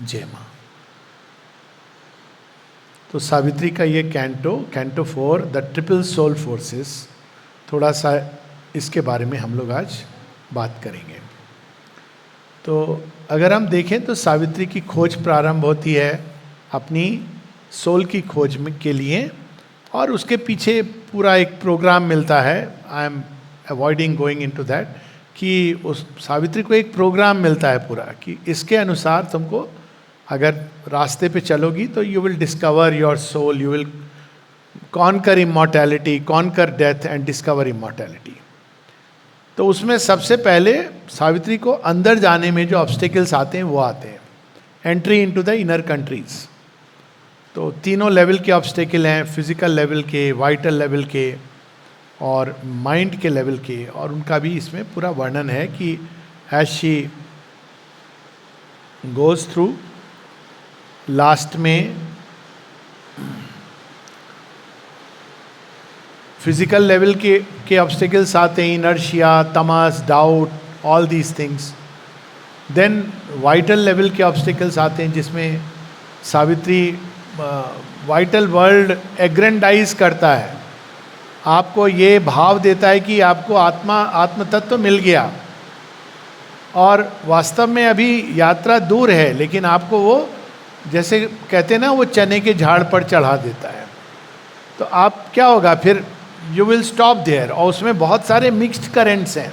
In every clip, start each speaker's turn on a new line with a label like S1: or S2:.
S1: जय मां। तो सावित्री का ये canto 4 the triple soul forces, थोड़ा सा इसके बारे में हम लोग आज बात करेंगे। तो अगर हम देखें तो सावित्री की खोज प्रारंभ होती है अपनी सोल की खोज के लिए, और उसके पीछे पूरा एक प्रोग्राम मिलता है। I M avoiding going into that, कि उस सावित्री को एक प्रोग्राम मिलता है पूरा, कि इसके अनुसार तुमको अगर रास्ते पे चलोगी तो you will discover your soul, you will conquer immortality, conquer death and discover immortality. तो उसमें सबसे पहले सावित्री को अंदर जाने में जो ऑब्स्टिकल्स आते हैं वो आते हैं, entry into the inner countries. तो तीनों लेवल के ऑब्स्टिकल हैं, फिजिकल लेवल के, वाइटल लेवल के और माइंड के लेवल के, और उनका भी इसमें पूरा वर्णन है कि as she goes through, last में फिजिकल लेवल के ऑब्स्टिकल्स आते हैं, इनर्शिया, तमस, doubt, all these things. Then vital level के ऑब्स्टिकल्स आते हैं जिसमें सावित्री वाइटल वर्ल्ड एग्रेंडाइज करता है, आपको ये भाव देता है कि आपको आत्म तत्व मिल गया, और वास्तव में अभी यात्रा दूर है, लेकिन आपको वो, जैसे कहते हैं ना, वो चने के झाड़ पर चढ़ा देता है। तो आप क्या होगा फिर, यू विल स्टॉप देयर। और उसमें बहुत सारे मिक्स्ड करेंट्स हैं,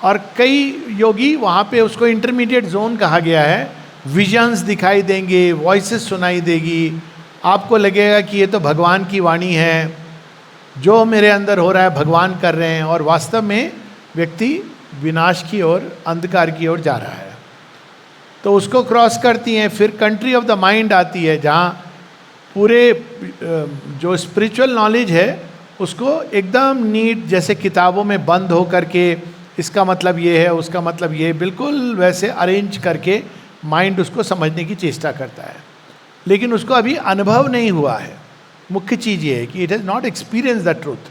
S1: और कई योगी वहाँ पे, उसको इंटरमीडिएट जोन कहा गया है। विजन्स दिखाई देंगे, वॉइसेस सुनाई देगी, आपको लगेगा कि ये तो भगवान की वाणी है, जो मेरे अंदर हो रहा है भगवान कर रहे हैं, और वास्तव में व्यक्ति विनाश की ओर, अंधकार की ओर जा रहा है। तो उसको क्रॉस करती हैं। फिर कंट्री ऑफ द माइंड आती है, जहाँ पूरे जो स्पिरिचुअल नॉलेज है उसको एकदम नीट, जैसे किताबों में बंद हो करके, इसका मतलब ये है, उसका मतलब ये, बिल्कुल वैसे अरेंज करके माइंड उसको समझने की चेष्टा करता है, लेकिन उसको अभी अनुभव नहीं हुआ है। मुख्य चीज़ ये है कि it has not experience the truth,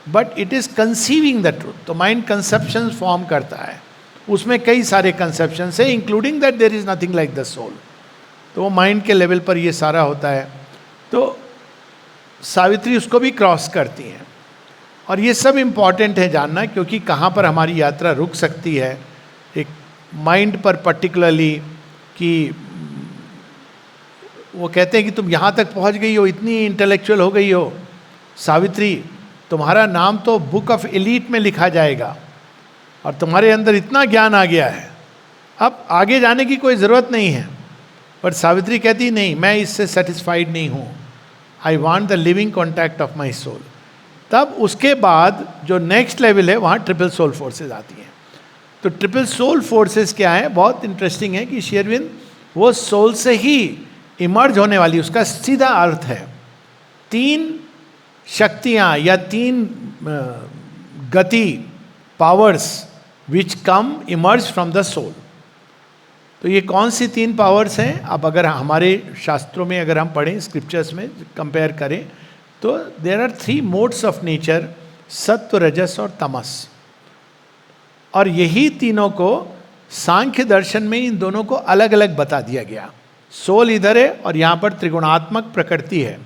S1: but it is conceiving the truth. तो माइंड कंसेप्शंस फॉर्म करता है, उसमें कई सारे कंसेप्शंस है, including that there is nothing like the soul. तो वो माइंड के लेवल पर ये सारा होता है। तो सावित्री उसको भी क्रॉस करती हैं, और ये सब इम्पॉर्टेंट है जानना, क्योंकि कहाँ पर हमारी यात्रा रुक सकती है एक माइंड पर पर्टिकुलरली, कि वो कहते हैं कि तुम यहाँ तक पहुँच गई हो, इतनी इंटेलेक्चुअल हो गई हो सावित्री, तुम्हारा नाम तो बुक ऑफ एलीट में लिखा जाएगा, और तुम्हारे अंदर इतना ज्ञान आ गया है, अब आगे जाने की कोई ज़रूरत नहीं है। पर सावित्री कहती नहीं, मैं इससे सेटिस्फाइड नहीं हूँ, I want the living contact of my soul. तब उसके बाद जो नेक्स्ट लेवल है, वहाँ ट्रिपल सोल फोर्सेज आती हैं। तो ट्रिपल सोल फोर्सेज क्या है, बहुत इंटरेस्टिंग है कि श्री अरविंद वो सोल से ही इमर्ज होने वाली, उसका सीधा अर्थ है 3 शक्तियाँ या 3 गति, powers which come emerge from the soul. तो ये कौन सी 3 पावर्स हैं? अब अगर हमारे शास्त्रों में अगर हम पढ़ें, स्क्रिप्चर्स में कंपेयर करें, तो there are 3 modes of nature, सत्व, रजस और तमस। और यही तीनों को सांख्य दर्शन में इन दोनों को अलग अलग बता दिया गया। सोल इधर है और यहाँ पर त्रिगुणात्मक प्रकृति है,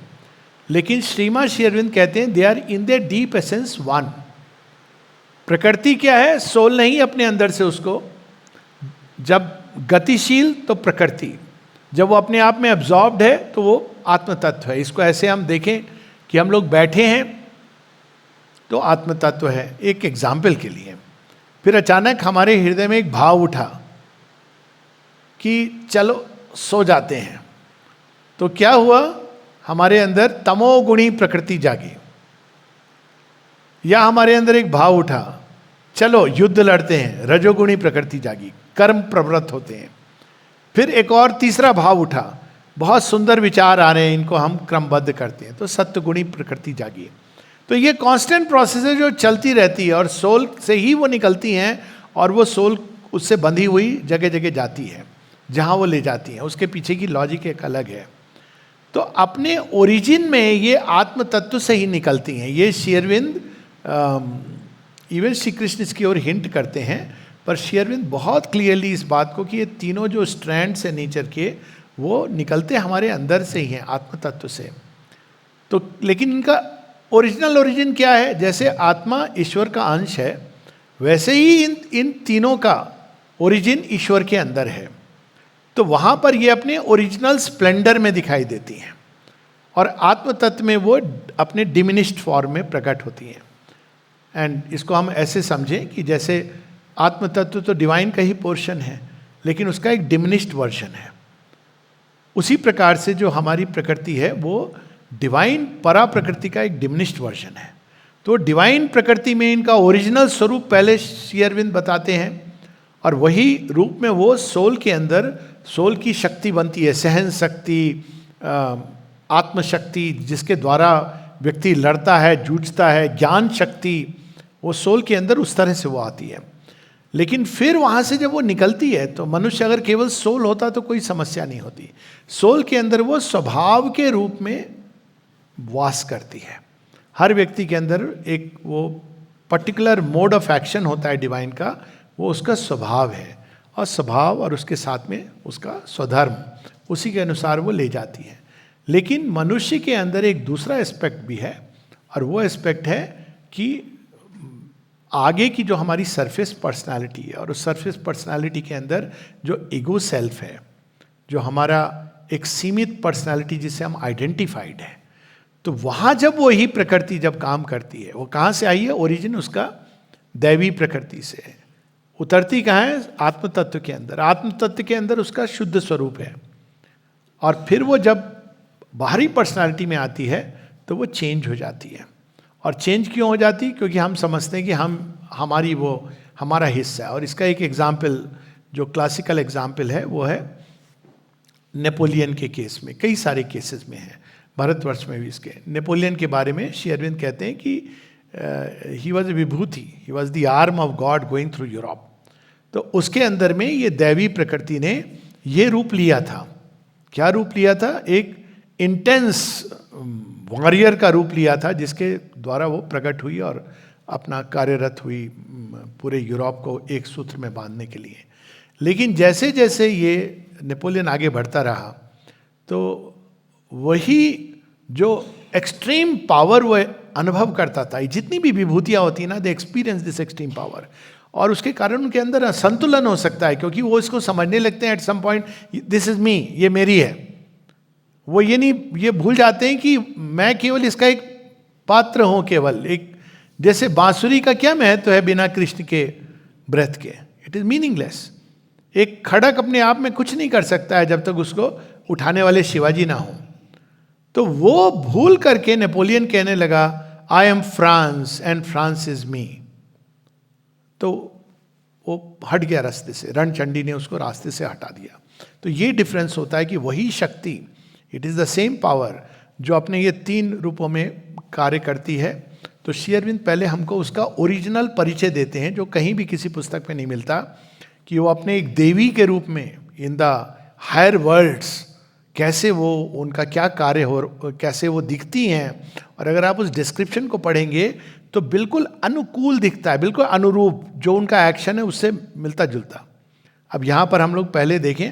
S1: लेकिन श्रीमान श्री अरविंद कहते हैं they are in their deep essence one. प्रकृति क्या है? सोल नहीं अपने अंदर से उसको, जब गतिशील तो प्रकृति, जब वो अपने आप में एब्जॉर्ब्ड है तो वो आत्म तत्व है। इसको ऐसे हम देखें कि हम लोग बैठे हैं तो आत्म तत्व है, एक एग्जाम्पल के लिए। फिर अचानक हमारे हृदय में एक भाव उठा कि चलो सो जाते हैं, तो क्या हुआ? हमारे अंदर तमोगुणी प्रकृति जागी। या हमारे अंदर एक भाव उठा, चलो युद्ध लड़ते हैं, रजोगुणी प्रकृति जागी, कर्म प्रवृत्त होते हैं। फिर एक और तीसरा भाव उठा, बहुत सुंदर विचार आ रहे हैं, इनको हम क्रमबद्ध करते हैं, तो सत्वगुणी प्रकृति जागी। तो ये कांस्टेंट प्रोसेस है जो चलती रहती है, और सोल से ही वो निकलती हैं, और वो सोल उससे बंधी हुई जगह जगह जाती है, जहाँ वो ले जाती हैं। उसके पीछे की लॉजिक एक अलग है। तो अपने ओरिजिन में ये आत्म तत्व से ही निकलती हैं। ये श्री अरविंद इवन श्री कृष्ण इसकी ओर हिंट करते हैं, पर श्री अरविंद बहुत क्लियरली इस बात को कि ये तीनों जो स्ट्रैंड्स हैं नेचर के, वो निकलते हमारे अंदर से ही हैं, आत्म तत्व से। तो लेकिन इनका ओरिजिन क्या है? जैसे आत्मा ईश्वर का अंश है, वैसे ही इन तीनों का ओरिजिन ईश्वर के अंदर है। तो वहाँ पर ये अपने ओरिजिनल स्प्लेंडर में दिखाई देती हैं, और आत्म तत्व में वो अपने डिमिनिश्ड फॉर्म में प्रकट होती हैं। एंड इसको हम ऐसे समझें कि जैसे आत्म तत्व तो डिवाइन का ही पोर्शन है, लेकिन उसका एक डिमिनिश्ड वर्जन है। उसी प्रकार से जो हमारी प्रकृति है वो डिवाइन परा प्रकृति का एक डिमिनिश्ड वर्जन है। तो डिवाइन प्रकृति में इनका ओरिजिनल स्वरूप पहले श्री अरविंद बताते हैं, और वही रूप में वो सोल के अंदर सोल की शक्ति बनती है, सहन शक्ति, आत्मशक्ति, जिसके द्वारा व्यक्ति लड़ता है, जूझता है, ज्ञान शक्ति, वो सोल के अंदर उस तरह से वो आती है। लेकिन फिर वहाँ से जब वो निकलती है, तो मनुष्य अगर केवल सोल होता तो कोई समस्या नहीं होती। सोल के अंदर वो स्वभाव के रूप में वास करती है। हर व्यक्ति के अंदर एक वो पर्टिकुलर मोड ऑफ एक्शन होता है डिवाइन का, वो उसका स्वभाव है, और स्वभाव और उसके साथ में उसका स्वधर्म, उसी के अनुसार वो ले जाती है। लेकिन मनुष्य के अंदर एक दूसरा एस्पेक्ट भी है, और वो एस्पेक्ट है कि आगे की जो हमारी सरफेस पर्सनालिटी है, और उस सरफेस पर्सनालिटी के अंदर जो ईगो सेल्फ है, जो हमारा एक सीमित पर्सनालिटी जिससे हम आइडेंटिफाइड है, तो वहाँ जब वही प्रकृति जब काम करती है, वो कहाँ से आई है? ओरिजिन उसका दैवी प्रकृति से है। उतरती कहाँ है? आत्म तत्व के अंदर। आत्म तत्व के अंदर उसका शुद्ध स्वरूप है, और फिर वो जब बाहरी पर्सनालिटी में आती है तो वो चेंज हो जाती है। और चेंज क्यों हो जाती? क्योंकि हम समझते हैं कि हमारी वो हमारा हिस्सा है। और इसका एक एग्जाम्पल जो क्लासिकल एग्जाम्पल है वो है नेपोलियन के केस में, कई सारे केसेस में है, भारतवर्ष में भी इसके। नेपोलियन के बारे में श्री अरविंद कहते हैं कि he was a Vibhuti, he was the arm of God going through Europe. तो उसके अंदर में ये दैवी प्रकृति ने ये रूप लिया था। क्या रूप लिया था? एक इंटेंस वॉरियर का रूप लिया था, जिसके द्वारा वो प्रकट हुई और अपना कार्यरत हुई पूरे यूरोप को एक सूत्र में बांधने के लिए। लेकिन जैसे जैसे ये नेपोलियन आगे बढ़ता रहा, तो वही जो एक्सट्रीम पावर वो अनुभव करता था, जितनी भी विभूतियाँ होती ना, दे एक्सपीरियंस दिस एक्सट्रीम पावर, और उसके कारण उनके अंदर असंतुलन हो सकता है, क्योंकि वो इसको समझने लगते हैं at some point, this is me, ये मेरी है। वो ये भूल जाते हैं कि मैं केवल इसका एक पात्र हूँ, केवल एक, जैसे बांसुरी का क्या महत्व है बिना कृष्ण के ब्रेथ के? It is meaningless. एक खड़क अपने आप में कुछ नहीं कर सकता है जब तक उसको उठाने वाले शिवाजी ना हो। तो वो भूल करके नेपोलियन कहने लगा, I am France and France is me. तो वो हट गया रास्ते से, रणचंडी ने उसको रास्ते से हटा दिया। तो ये डिफरेंस होता है कि वही शक्ति, it is the same power जो अपने ये तीन रूपों में कार्य करती है। तो श्री अरविंद पहले हमको उसका ओरिजिनल परिचय देते हैं, जो कहीं भी किसी पुस्तक में नहीं मिलता, कि वो अपने एक देवी के रूप में इन द हायर वर्ल्ड्स कैसे वो, उनका क्या कार्य हो, कैसे वो दिखती हैं। और अगर आप उस डिस्क्रिप्शन को पढ़ेंगे तो बिल्कुल अनुकूल दिखता है, बिल्कुल अनुरूप, जो उनका एक्शन है उससे मिलता जुलता। अब यहाँ पर हम लोग पहले देखें,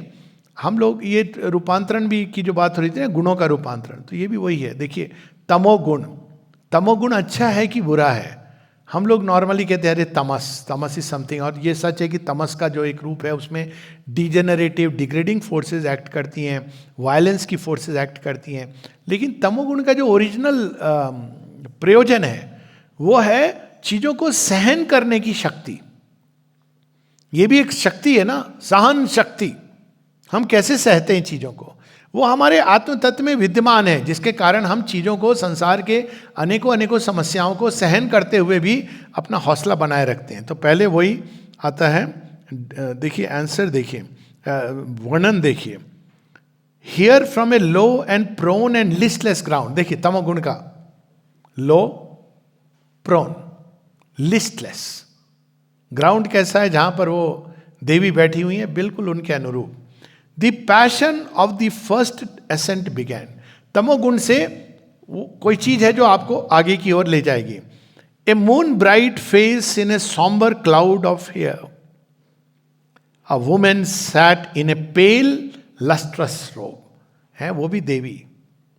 S1: हम लोग ये रूपांतरण भी की जो बात हो रही थी ना, गुणों का रूपांतरण, तो ये भी वही है। देखिए, तमोगुण, तमोगुण अच्छा है कि बुरा है? हम लोग नॉर्मली कहते हैं अरे तमस इज समथिंग, और ये सच है कि तमस का जो एक रूप है उसमें डिजेनरेटिव डिग्रेडिंग फोर्सेस एक्ट करती हैं, वायलेंस की फोर्सेस एक्ट करती हैं। लेकिन तमोगुण का जो ओरिजिनल प्रयोजन है वो है चीज़ों को सहन करने की शक्ति। ये भी एक शक्ति है ना, सहन शक्ति। हम कैसे सहते हैं चीज़ों को, वो हमारे आत्म तत्व में विद्यमान है, जिसके कारण हम चीज़ों को, संसार के अनेकों समस्याओं को सहन करते हुए भी अपना हौसला बनाए रखते हैं। तो पहले वही आता है, देखिए आंसर देखिए, वर्णन देखिए, here from a low and prone and listless ground. देखिए तमोगुण का लो, प्रोन, लिस्टलेस ग्राउंड कैसा है? जहां पर वो देवी बैठी हुई है, बिल्कुल उनके अनुरूप। The passion of the first ascent began. तमोगुण से कोई चीज है जो आपको आगे की ओर ले जाएगी। A moon bright face in a sombre cloud of hair. A woman sat in a pale lustrous robe, है वो भी देवी,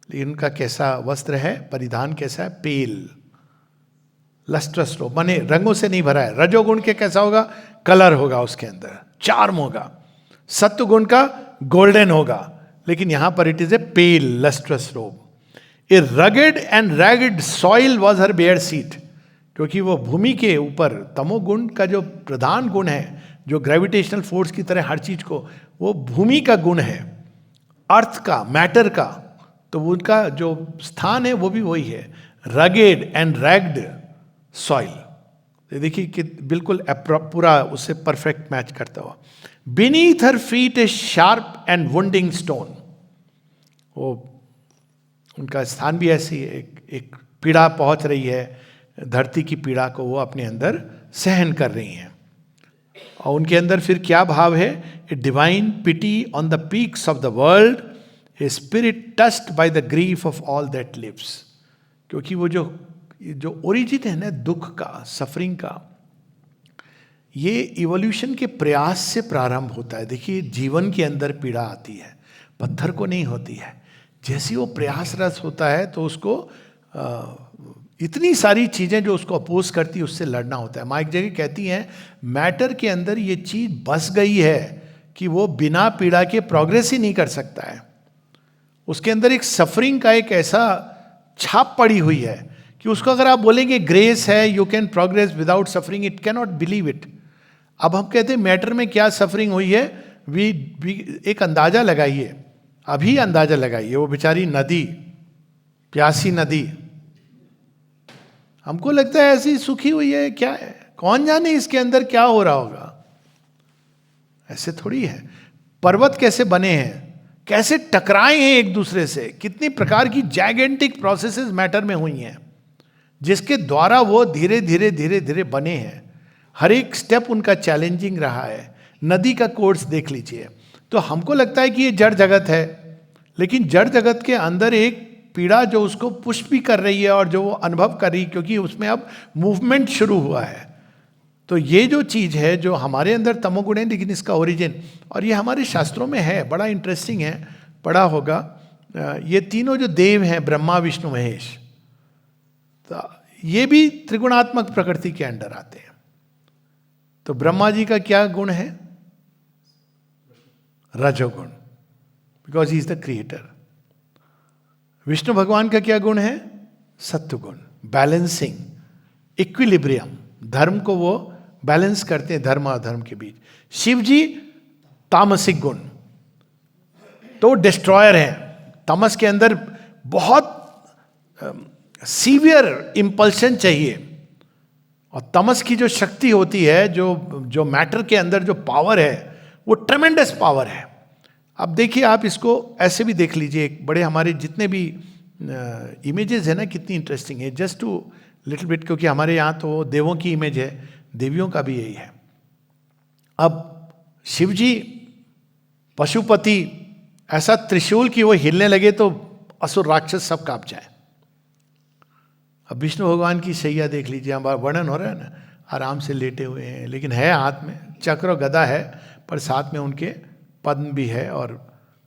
S1: लेकिन उनका कैसा वस्त्र है, परिधान कैसा है, पेल लस्ट्रस रोब, माने रंगों से नहीं भरा है। रजोगुण के कैसा होगा, कलर होगा उसके अंदर, चार्म होगा। सत्व गुण का गोल्डन होगा, लेकिन यहां पर it is a pale lustrous robe. A rugged and ragged soil was her bare seat, क्योंकि वो भूमि के ऊपर, तमोगुण का जो प्रधान गुण है, जो ग्रेविटेशनल फोर्स की तरह हर चीज को, वो भूमि का गुण है, अर्थ का, मैटर का, तो उनका जो स्थान है वो भी वही है, रगेड एंड रैग्ड सॉइल। देखिए कि बिल्कुल पूरा उससे परफेक्ट मैच करता हुआ। Beneath her feet a sharp and wounding stone, वो उनका स्थान भी ऐसी है, एक पीड़ा पहुंच रही है, धरती की पीड़ा को वो अपने अंदर सहन कर रही हैं। और उनके अंदर फिर क्या भाव है, a divine pity on the peaks of the world, a spirit touched by the grief of all that lives. क्योंकि वो जो ओरिजिन है ना दुख का, सफरिंग का, ये इवोल्यूशन के प्रयास से प्रारंभ होता है। देखिए जीवन के अंदर पीड़ा आती है, पत्थर को नहीं होती है। जैसे वो प्रयासरत होता है तो उसको इतनी सारी चीजें जो उसको अपोज करती है उससे लड़ना होता है। माँ एक जगह कहती हैं, मैटर के अंदर ये चीज बस गई है कि वो बिना पीड़ा के प्रोग्रेस ही नहीं कर सकता है। उसके अंदर एक सफरिंग का एक ऐसा छाप पड़ी हुई है कि उसको अगर आप बोलेंगे ग्रेस है, you can progress without suffering, it can not believe it. अब हम कहते हैं मैटर में क्या सफरिंग हुई है, एक अंदाजा लगाइए, अभी अंदाजा लगाइए, वो बेचारी नदी, प्यासी नदी, हमको लगता है ऐसी सुखी हुई है, क्या है, कौन जाने इसके अंदर क्या हो रहा होगा। ऐसे थोड़ी है। पर्वत कैसे बने हैं, कैसे टकराए हैं एक दूसरे से, कितनी प्रकार की जैगेंटिक प्रोसेसेस मैटर में हुई हैं, जिसके द्वारा वो धीरे धीरे धीरे धीरे बने हैं। हर एक स्टेप उनका चैलेंजिंग रहा है। नदी का कोर्स देख लीजिए। तो हमको लगता है कि ये जड़ जगत है, लेकिन जड़ जगत के अंदर एक पीड़ा जो उसको पुश भी कर रही है और जो वो अनुभव कर रही है, क्योंकि उसमें अब मूवमेंट शुरू हुआ है। तो ये जो चीज है जो हमारे अंदर तमोगुण है, लेकिन इसका ओरिजिन, और ये हमारे शास्त्रों में है, बड़ा इंटरेस्टिंग है, पढ़ा होगा। ये तीनों जो देव हैं, ब्रह्मा विष्णु महेश, तो ये भी त्रिगुणात्मक प्रकृति के अंडर आते हैं। तो ब्रह्मा जी का क्या गुण है, रजोगुण, because he is the creator. Vishnu भगवान का क्या गुण है, सत्वगुण, बैलेंसिंग, इक्विलिब्रियम, धर्म को वो बैलेंस करते हैं, धर्म और अधर्म के बीच। शिव जी तामसिक गुण, तो डिस्ट्रॉयर हैं। तमस के अंदर बहुत सीवियर इंपल्शन चाहिए, और तमस की जो शक्ति होती है, जो मैटर के अंदर जो पावर है, वो ट्रेमेंडस पावर है। अब देखिए, आप इसको ऐसे भी देख लीजिए, एक बड़े हमारे जितने भी इमेजेस है ना, कितनी इंटरेस्टिंग है, जस्ट टू लिटिल बिट, क्योंकि हमारे यहाँ तो देवों की इमेज है, देवियों का भी यही है। अब शिव जी पशुपति, ऐसा त्रिशूल की वो हिलने लगे तो असुर राक्षस सब कांप जाए। अब विष्णु भगवान की शैया देख लीजिए, हमारा वर्णन हो रहा है ना, आराम से लेटे हुए हैं, लेकिन है हाथ में चक्र गदा है, पर साथ में उनके पद्म भी है और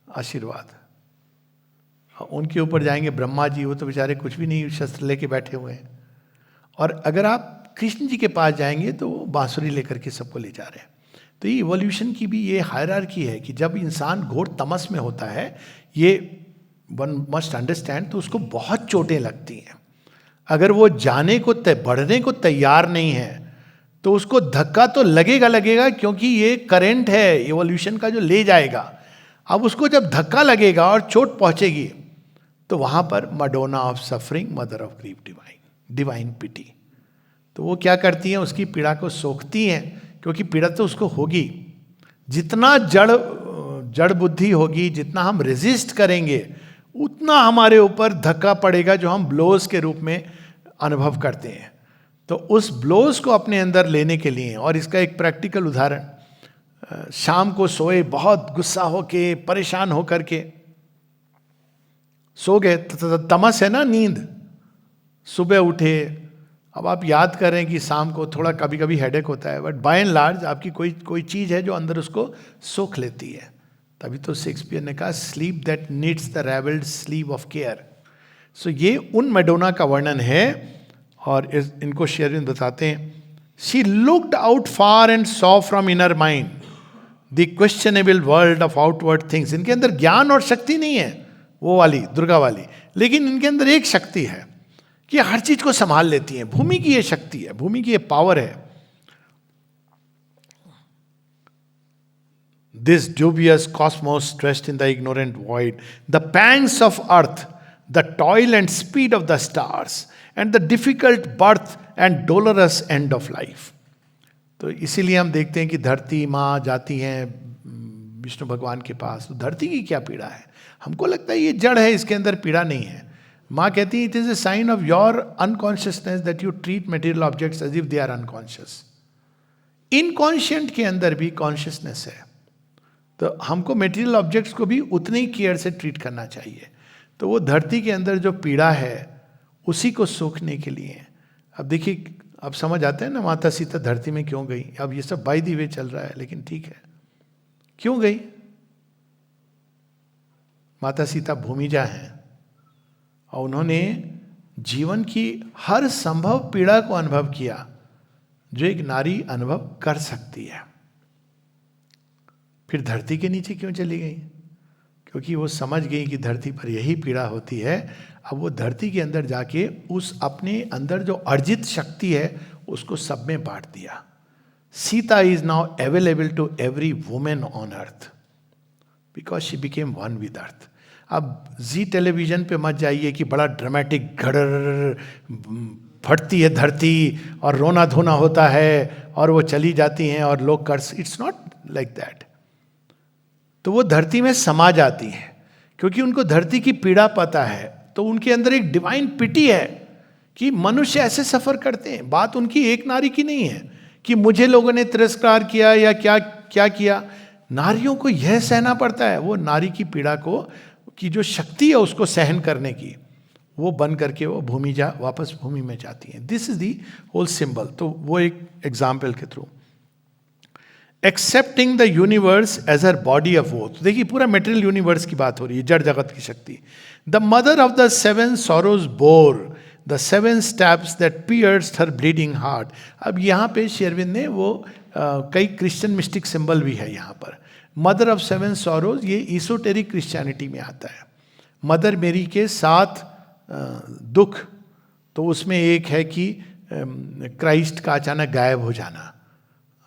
S1: आशीर्वाद। उनके ऊपर जाएंगे ब्रह्मा जी, वो तो बेचारे कुछ भी नहीं, शस्त्र लेके बैठे हुए हैं। और अगर आप कृष्ण जी के पास जाएंगे तो वो बांसुरी लेकर के सबको ले जा रहे हैं। तो ये इवोल्यूशन की भी ये हायरार्की है कि जब इंसान घोर तमस में होता है, ये वन मस्ट अंडरस्टैंड, तो उसको बहुत चोटें लगती हैं। अगर वो जाने को बढ़ने को तैयार नहीं है तो उसको धक्का तो लगेगा लगेगा, क्योंकि ये करंट है इवोल्यूशन का जो ले जाएगा। अब उसको जब धक्का लगेगा और चोट पहुंचेगी, तो वहां पर Madonna of suffering, mother of grief, divine pity, तो वो क्या करती हैं, उसकी पीड़ा को सोखती हैं, क्योंकि पीड़ा तो उसको होगी। जितना जड़ बुद्धि होगी, जितना हम रेजिस्ट करेंगे, उतना हमारे ऊपर धक्का पड़ेगा, जो हम ब्लोज के रूप में अनुभव करते हैं। तो उस ब्लोज को अपने अंदर लेने के लिए, और इसका एक प्रैक्टिकल उदाहरण, शाम को सोए, बहुत गुस्सा होके, परेशान होकर के सो गए, तमस है ना, नींद, सुबह उठे, अब आप याद कर रहे हैं कि शाम को थोड़ा कभी कभी हेडेक होता है, बट बाय एंड लार्ज आपकी कोई कोई चीज़ है जो अंदर उसको सोख लेती है। तभी तो शेक्सपियर ने कहा sleep that needs the ravelled sleep of care. So ये उन मेडोना का वर्णन है, और इनको शेरविन बताते हैं, she looked out far and saw from inner mind the questionable world of outward things. इनके अंदर ज्ञान और शक्ति नहीं है वो वाली दुर्गा वाली, लेकिन इनके अंदर एक शक्ति है कि हर चीज को संभाल लेती है। भूमि की ये शक्ति है, भूमि की ये पावर है। This dubious cosmos stressed in the ignorant void, the pangs of earth, the toil and speed of the stars, and the difficult birth and dolorous end of life. तो इसीलिए हम देखते हैं कि धरती माँ जाती हैं विष्णु भगवान के पास, तो धरती की क्या पीड़ा है? हमको लगता है ये जड़ है, इसके अंदर पीड़ा नहीं है। माँ कहती है it is a sign of your unconsciousness that you treat material objects as if they are unconscious. Inconscient के अंदर भी कॉन्शियसनेस है, तो हमको मटेरियल ऑब्जेक्ट्स को भी उतने ही केयर से ट्रीट करना चाहिए। तो वो धरती के अंदर जो पीड़ा है उसी को सोखने के लिए। अब देखिए, अब समझ आते हैं ना माता सीता धरती में क्यों गई। अब ये सब बाय द वे चल रहा है, लेकिन ठीक है, क्यों गई? माता सीता भूमिजा हैं और उन्होंने जीवन की हर संभव पीड़ा को अनुभव किया जो एक नारी अनुभव कर सकती है। फिर धरती के नीचे क्यों चली गई? क्योंकि वो समझ गई कि धरती पर यही पीड़ा होती है। अब वो धरती के अंदर जाके उस अपने अंदर जो अर्जित शक्ति है उसको सब में बांट दिया। Sita is now available to every woman on earth because she became one with earth. अब जी टेलीविजन पे मत जाइए कि बड़ा ड्रामेटिक घड़र फटती है धरती और रोना धोना होता है और वो चली जाती हैं और लोग curse. It's not like that. तो वो धरती में समा जाती हैं क्योंकि उनको धरती की पीड़ा पता है। तो उनके अंदर एक डिवाइन पिटी है कि मनुष्य ऐसे सफर करते हैं। बात उनकी एक नारी की नहीं है कि मुझे लोगों ने तिरस्कार किया या क्या क्या किया। नारियों को यह सहना पड़ता है, वो नारी की पीड़ा को की जो शक्ति है उसको सहन करने की, वो बन करके वो वापस भूमि में जाती हैं। This is the whole symbol. तो वो एक एग्जाम्पल के through accepting the universe as her body of वो। तो देखिए पूरा मेटेरियल यूनिवर्स की बात हो रही है, जड़ जगत की शक्ति। The mother of the seven sorrows bore the seven steps that pierced her bleeding heart. अब यहाँ पे शेरविन ने वो कई क्रिश्चियन मिस्टिक सिंबल भी है यहाँ पर। मदर ऑफ सेवन सॉरोज ये ईसोटेरिक क्रिश्चियनिटी में आता है। मदर मेरी के 7 दुख, तो उसमें एक है कि क्राइस्ट का अचानक गायब हो जाना,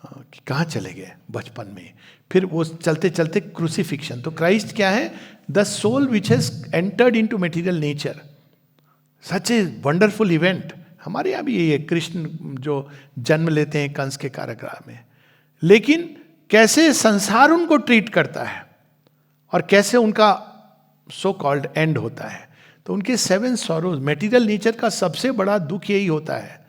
S1: कि कहाँ चले गए बचपन में। फिर वो चलते चलते क्रूसिफिक्शन। तो क्राइस्ट क्या है? The soul which has entered into material nature. Such a wonderful event. हमारे यहाँ भी ये कृष्ण जो जन्म लेते हैं कंस के कारागृह में, लेकिन कैसे संसार उनको ट्रीट करता है और कैसे उनका सो कॉल्ड एंड होता है। तो उनके 7 सॉरोज, मटेरियल नेचर का सबसे बड़ा दुख यही होता है।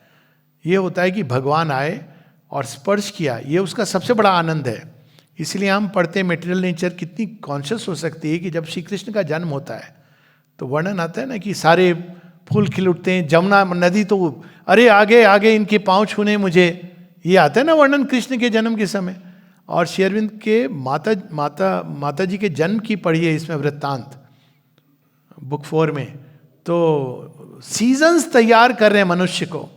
S1: ये होता है कि भगवान आए और स्पर्श किया, ये उसका सबसे बड़ा आनंद है। इसलिए हम पढ़ते हैं मटेरियल नेचर कितनी कॉन्शियस हो सकती है कि जब श्री कृष्ण का जन्म होता है तो वर्णन आता है ना कि सारे फूल खिल उठते हैं, जमुना नदी तो अरे आगे आगे इनके पाँव छूने मुझे, ये आता है ना वर्णन कृष्ण के जन्म के समय। और शेरविंद के माता जी के जन्म की पढ़िए इसमें वृत्तांत बुक 4 में। तो सीजन्स तैयार कर रहे हैं मनुष्य को,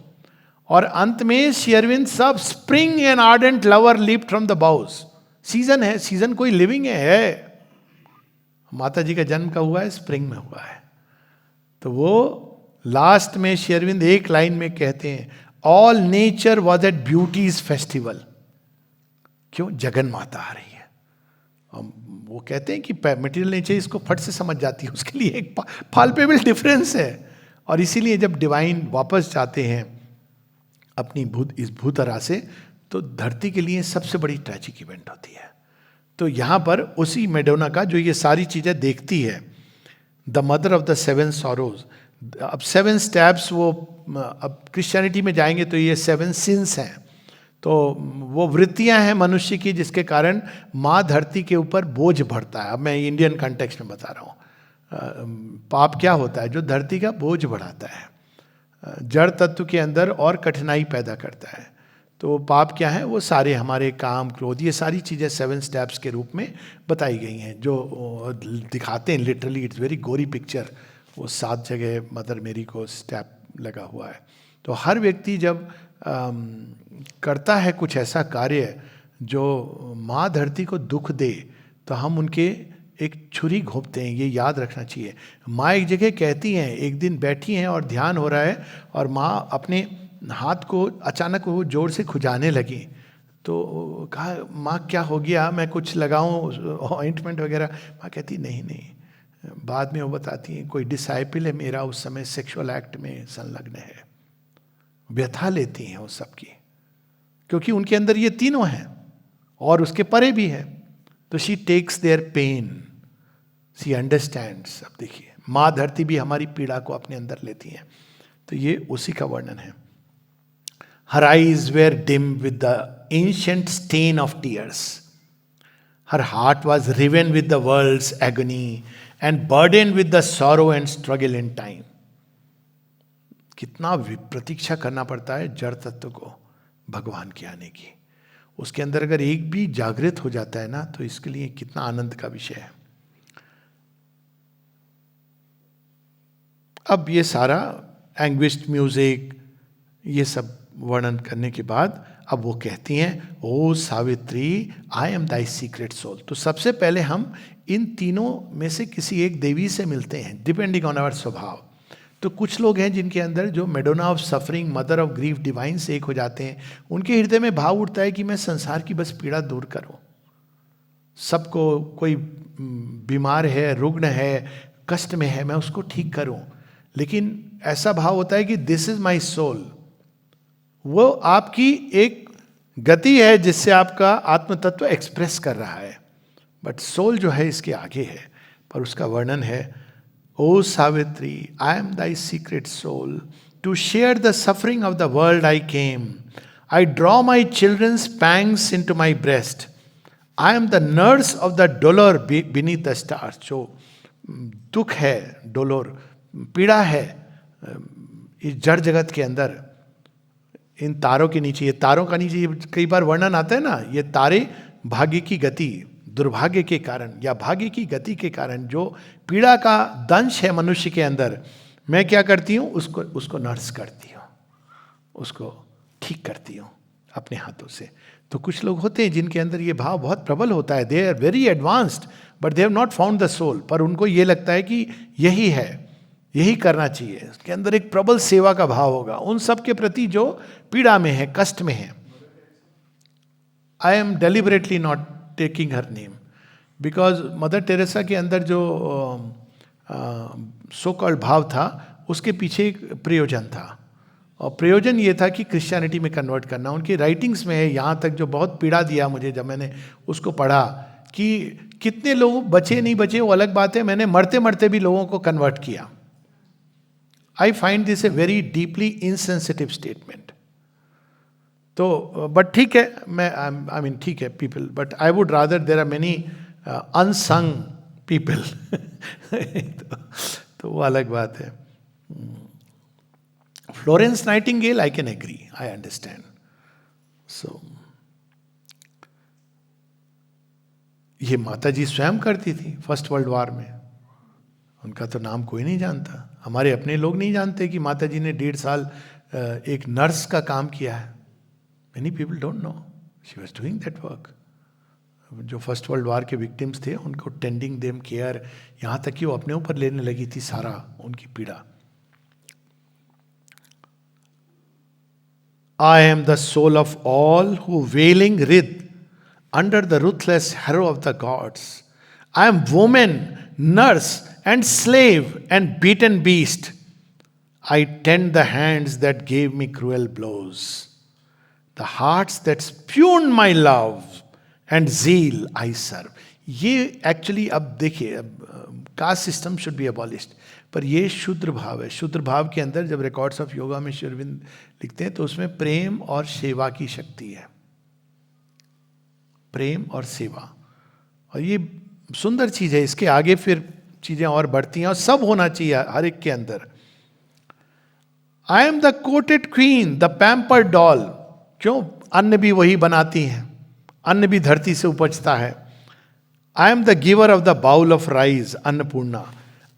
S1: और अंत में शेरविंद सब spring an ardent lover leap from the boughs. Season है, सीजन कोई लिविंग है। माता जी का जन्म का हुआ है, स्प्रिंग में हुआ है। तो वो लास्ट में शेरविंद एक लाइन में कहते हैं all nature was at beauty's festival. क्यों? जगन माता आ रही है। वो कहते हैं कि मटेरियल नेचर इसको फट से समझ जाती है, उसके लिए एक पाल्पेबल डिफरेंस है। और इसीलिए जब डिवाइन वापस जाते हैं अपनी इस भूतरा से, तो धरती के लिए सबसे बड़ी ट्रेजिक इवेंट होती है। तो यहाँ पर उसी मेडोना का जो ये सारी चीज़ें देखती है, the mother of the 7 sorrows. अब 7 स्टेप्स, वो अब क्रिश्चियनिटी में जाएंगे तो ये 7 सिंस हैं। तो वो वृत्तियां हैं मनुष्य की जिसके कारण माँ धरती के ऊपर बोझ बढ़ता है। अब मैं इंडियन कॉन्टेक्स्ट में बता रहा हूँ। पाप क्या होता है? जो धरती का बोझ बढ़ाता है। जड़ तत्व के अंदर और कठिनाई पैदा करता है। तो पाप क्या है? वो सारे हमारे काम, क्रोध, ये सारी चीज़ें 7 स्टेप्स के रूप में बताई गई हैं, जो दिखाते हैं लिटरली। इट्स वेरी गोरी पिक्चर। वो 7 जगह मदर मेरी को स्टेप लगा हुआ है। तो हर व्यक्ति जब करता है कुछ ऐसा कार्य जो माँ धरती को दुख दे, तो हम उनके एक छुरी घोंपते हैं। ये याद रखना चाहिए। माँ एक जगह कहती हैं, एक दिन बैठी हैं और ध्यान हो रहा है, और माँ अपने हाथ को अचानक वो जोर से खुजाने लगी। तो कहा, माँ क्या हो गया, मैं कुछ लगाऊं ऑइंटमेंट वगैरह? माँ कहती नहीं नहीं। बाद में वो बताती हैं, कोई डिसाइपल है मेरा उस समय सेक्सुअल एक्ट में संलग्न है। व्यथा लेती हैं उस सब की, क्योंकि उनके अंदर ये तीनों हैं और उसके परे भी है। तो she takes their pain, she understands. अब देखिए, माँ धरती भी हमारी पीड़ा को अपने अंदर लेती है। तो ये उसी का वर्णन है। Her eyes were dim with the ancient stain of tears. Her heart was riven with the world's agony and burdened with the sorrow and struggle in time. कितना प्रतीक्षा करना पड़ता है जड़ तत्व को भगवान के आने की। उसके अंदर अगर एक भी जागृत हो जाता है ना, तो इसके लिए कितना आनंद का विषय है। अब ये सारा एंग्विश्ड म्यूजिक, ये सब वर्णन करने के बाद अब वो कहती हैं, O Savitri, I am thy secret soul. तो सबसे पहले हम इन तीनों में से किसी एक देवी से मिलते हैं, डिपेंडिंग ऑन आवर स्वभाव। तो कुछ लोग हैं जिनके अंदर जो Madonna of suffering, mother of grief, divine से एक हो जाते हैं। उनके हृदय में भाव उठता है कि मैं संसार की बस पीड़ा दूर करूं। सबको, कोई बीमार है, रुग्ण है, कष्ट में है, मैं उसको ठीक करूं। लेकिन ऐसा भाव होता है कि दिस इज माई सोल। वो आपकी एक गति है जिससे आपका आत्म तत्व एक्सप्रेस कर रहा है, बट सोल जो है इसके आगे है। पर उसका वर्णन है, O Savitri, I am thy secret soul, to share the suffering of the world I came, I draw my children's pangs into my breast, I am the nurse of the dolour beneath the stars. जो दुख है, डोलोर, पीड़ा है इस जड़ जगत के अंदर, इन तारों के नीचे, ये तारों का नीचे कई बार वर्णन आता है ना, ये तारे भाग्य की गति, दुर्भाग्य के कारण या भाग्य की गति के कारण जो पीड़ा का दंश है मनुष्य के अंदर, मैं क्या करती हूँ, उसको नर्स करती हूँ, उसको ठीक करती हूँ अपने हाथों से। तो कुछ लोग होते हैं जिनके अंदर ये भाव बहुत प्रबल होता है, they are very advanced but they have not found the soul. पर उनको ये लगता है कि यही है, यही करना चाहिए। उसके अंदर एक प्रबल सेवा का भाव होगा उन सब के प्रति जो पीड़ा में है, कष्ट में है। I M deliberately not taking her name, because mother Teresa के अंदर जो सो कॉल्ड भाव था, उसके पीछे एक प्रयोजन था, और प्रयोजन ये था कि क्रिश्चियनिटी में कन्वर्ट करना। उनकी राइटिंग्स में है, यहाँ तक जो बहुत पीड़ा दिया मुझे जब मैंने उसको पढ़ा, कि कितने लोग बचे नहीं बचे वो अलग बात है, मैंने मरते मरते भी लोगों को कन्वर्ट किया। I find this a very deeply insensitive statement. तो बट ठीक है, मैं आई मीन ठीक है people, but I would rather there are many unsung people. तो वो अलग बात है। Florence Nightingale, I can agree, I understand. So ये माता जी स्वयं करती थी फर्स्ट वर्ल्ड वॉर में, उनका तो नाम कोई नहीं जानता। हमारे अपने लोग नहीं जानते कि माता जी ने 1.5 साल एक नर्स का काम किया है। Many people don't know she was doing that work. जो फर्स्ट वर्ल्ड वॉर के विक्टिम्स थे उनको टेंडिंग देम केयर, यहाँ तक कि वो अपने ऊपर लेने लगी थी सारा उनकी पीड़ा। I am the soul of all who wailing writhe under the ruthless harrow of the gods. I am woman, nurse, and slave, and beaten beast. I tend the hands that gave me cruel blows, the hearts that spurned my love, and zeal I serve. ये actually अब देखिए, caste system should be abolished, पर ये शूद्र भाव है। शूद्र भाव के अंदर जब रिकॉर्ड्स ऑफ योगा में श्री अरविंद लिखते हैं तो उसमें प्रेम और सेवा की शक्ति है, प्रेम और सेवा, और ये सुंदर चीज़ है। इसके आगे फिर चीज़ें और बढ़ती हैं, और सब होना चाहिए हर एक के अंदर। आई am the coated queen, the pampered doll. क्यों? अन्न भी वही बनाती हैं, अन्न भी धरती से उपजता है. I am the giver of the bowl of rice, Annapurna.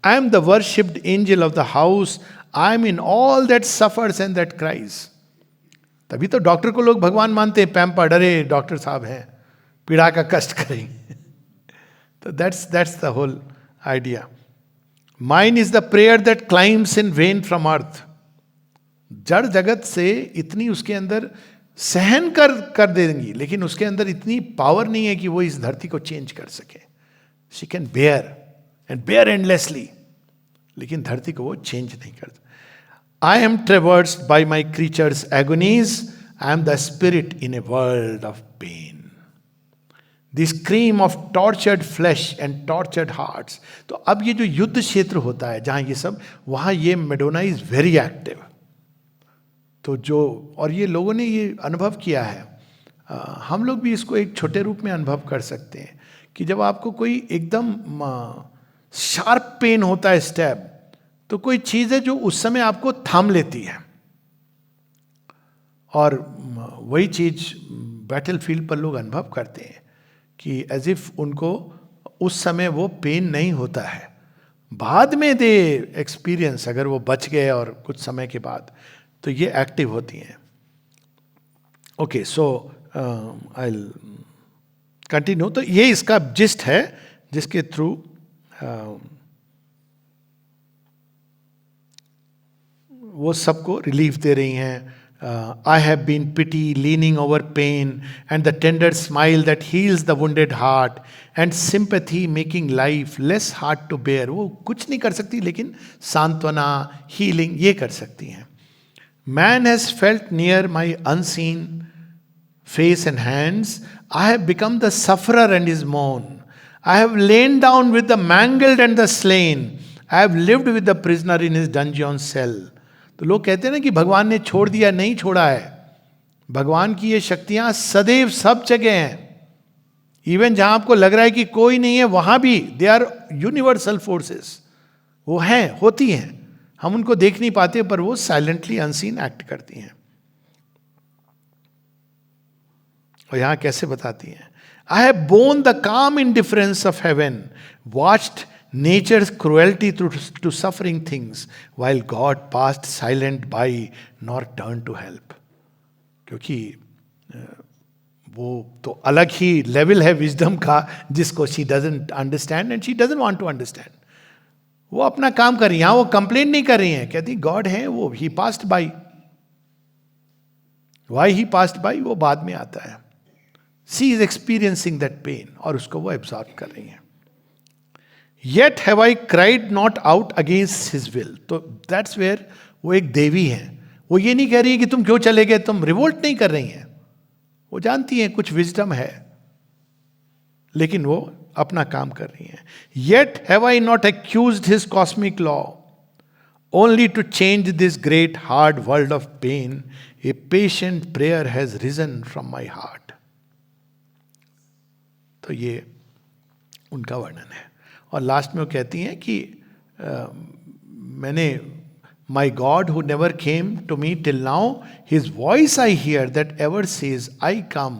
S1: I am the worshipped angel of the house. I am in all that suffers and that cries. तभी तो डॉक्टर को लोग भगवान मानते हैं. पैम्पर्ड, अरे डॉक्टर साहब हैं, पीड़ा का कष्ट करेंगे. तो that's the whole idea. Mine is the prayer that climbs in vain from earth. जड़ जगत से इतनी उसके अंदर सहन कर देंगी, लेकिन उसके अंदर इतनी पावर नहीं है कि वो इस धरती को चेंज कर सके. She can bear and bear endlessly, लेकिन धरती को वो चेंज नहीं करता. I am traversed by my creatures' agonies. I am the spirit in a world of pain. The scream of tortured flesh and tortured hearts. तो अब ये जो युद्ध क्षेत्र होता है जहां ये सब, वहां ये मेडोना इज वेरी एक्टिव. तो जो, और ये लोगों ने ये अनुभव किया है, हम लोग भी इसको एक छोटे रूप में अनुभव कर सकते हैं कि जब आपको कोई एकदम शार्प पेन होता है, स्टैब, तो कोई चीज़ है जो उस समय आपको थाम लेती है. और वही चीज़ बैटल फील्ड पर लोग अनुभव करते हैं कि एज इफ उनको उस समय वो पेन नहीं होता है. बाद में दे एक्सपीरियंस, अगर वो बच गए और कुछ समय के बाद, तो ये एक्टिव होती हैं. Okay, so I will continue. तो ये इसका जिस्ट है जिसके थ्रू वो सबको रिलीफ दे रही हैं. I have been pity leaning over pain and the tender smile that heals the wounded heart and sympathy making life less hard to bear. वो कुछ नहीं कर सकती, लेकिन सांत्वना, हीलिंग ये कर सकती हैं. Man has felt near my unseen face and hands. I have become the sufferer and his moan. I have lain down with the mangled and the slain. I have lived with the prisoner in his dungeon cell. तो लोग कहते हैं ना कि भगवान ने छोड़ दिया. नहीं छोड़ा है. भगवान की ये शक्तियां सदैव सब जगह हैं. इवन जहां आपको लग रहा है कि कोई नहीं है, वहां भी दे आर यूनिवर्सल फोर्सेस. वो हैं, होती हैं, हम उनको देख नहीं पाते, पर वो साइलेंटली अनसीन एक्ट करती हैं. और यहां कैसे बताती हैं? आई हैव बोर्न द काम indifference of haven, watched nature's cruelty to suffering things, while God passed silent by nor turned to help. क्योंकि वो तो अलग ही लेवल है विजडम का, जिसको she doesn't understand and she doesn't want to understand. वो अपना काम कर रही है. वो कंप्लेन नहीं कर रही हैं, कहती गॉड है वो, he passed by. Why he passed by वो बाद में आता है. She is experiencing that pain और उसको वो एब्जॉर्ब कर रही हैं. Yet have I cried not out against his will. तो that's where वो एक देवी है. वो ये नहीं कह रही है कि तुम क्यों चले गए, तुम रिवोल्ट नहीं कर रही हैं. वो जानती हैं कुछ विजडम है, लेकिन वो अपना काम कर रही हैं. Yet have I not accused his cosmic law, only to change this great hard world of pain. A patient prayer has risen from my heart. तो ये उनका वर्णन है. और लास्ट में वो कहती हैं कि मैंने my God who never came to me till now, his voice I hear that ever says I come,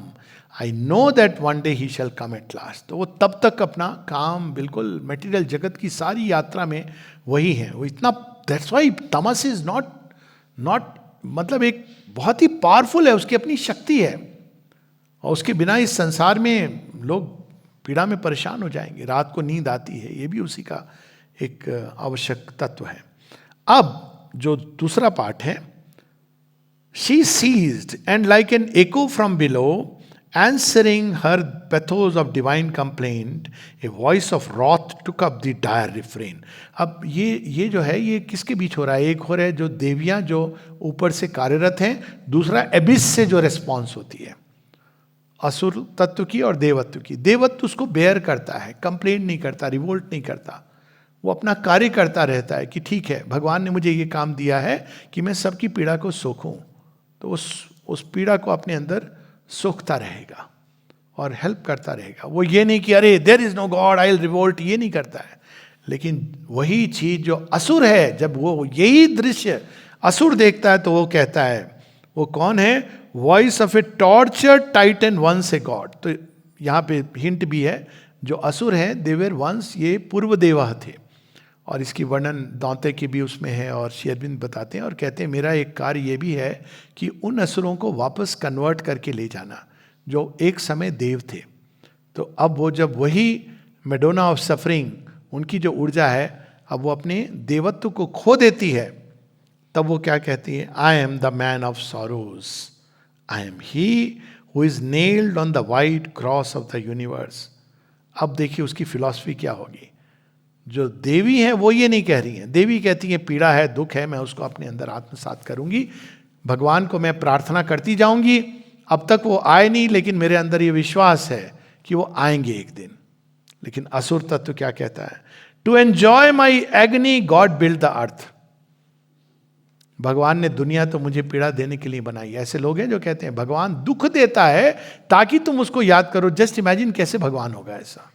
S1: I know that one day he shall come at last. तो वो तब तक अपना काम बिल्कुल मटेरियल जगत की सारी यात्रा में वही है. वो इतना, that's why Tamas is not मतलब एक बहुत ही पावरफुल है, उसकी अपनी शक्ति है, और उसके बिना इस संसार में लोग पीड़ा में परेशान हो जाएंगे. रात को नींद आती है, ये भी उसी का एक आवश्यक तत्व है. अब जो दूसरा पार्ट है, she ceased and like an echo from below, answering her pathos of divine complaint, a voice of wrath took up the dire refrain. अब ये जो है, ये किसके बीच हो रहा है? एक हो रहा है जो देवियां जो ऊपर से कार्यरत हैं, दूसरा एबिस से जो रेस्पॉन्स होती है, असुर तत्व की और देवत्व की. देवत्व उसको बेयर करता है, कंप्लेन नहीं करता, रिवोल्ट नहीं करता, वो अपना कार्य करता रहता है कि ठीक है, भगवान ने मुझे ये काम दिया है कि मैं सबकी पीड़ा को सोखूं, तो उस पीड़ा को अपने अंदर सोखता रहेगा और हेल्प करता रहेगा. वो ये नहीं कि अरे there is no god I will revolt, ये नहीं करता है. लेकिन वही चीज जो असुर है, जब वो यही दृश्य असुर देखता है तो वो कहता है, वो कौन है? Voice of a torture titan once a god. तो यहाँ पे हिंट भी है, जो असुर हैं देवर वंस, ये पूर्व देवा थे, और इसकी वर्णन दांते की भी उसमें है, और श्री अरविंद बताते हैं और कहते हैं मेरा एक कार्य ये भी है कि उन असुरों को वापस कन्वर्ट करके ले जाना जो एक समय देव थे। तो अब वो जब वही मेडोना ऑफ सफरिंग, उनकी जो ऊर्जा है, अब वो अपने देवत्व को खो देती है, तब वो क्या कहती है? I am the man of sorrows, I am he who is nailed on the white cross of the universe. अब देखिए उसकी फिलॉसफी क्या होगी। जो देवी हैं वो ये नहीं कह रही हैं, देवी कहती हैं पीड़ा है, दुख है, मैं उसको अपने अंदर आत्मसात करूंगी, भगवान को मैं प्रार्थना करती जाऊंगी। अब तक वो आए नहीं, लेकिन मेरे अंदर ये विश्वास है कि वो आएंगे एक दिन। लेकिन असुर तत्व क्या कहता है? To enjoy my agony God build the earth. भगवान ने दुनिया तो मुझे पीड़ा देने के लिए बनाई। ऐसे लोग हैं जो कहते हैं भगवान दुख देता है ताकि तुम उसको याद करो। जस्ट इमेजिन कैसे भगवान होगा ऐसा,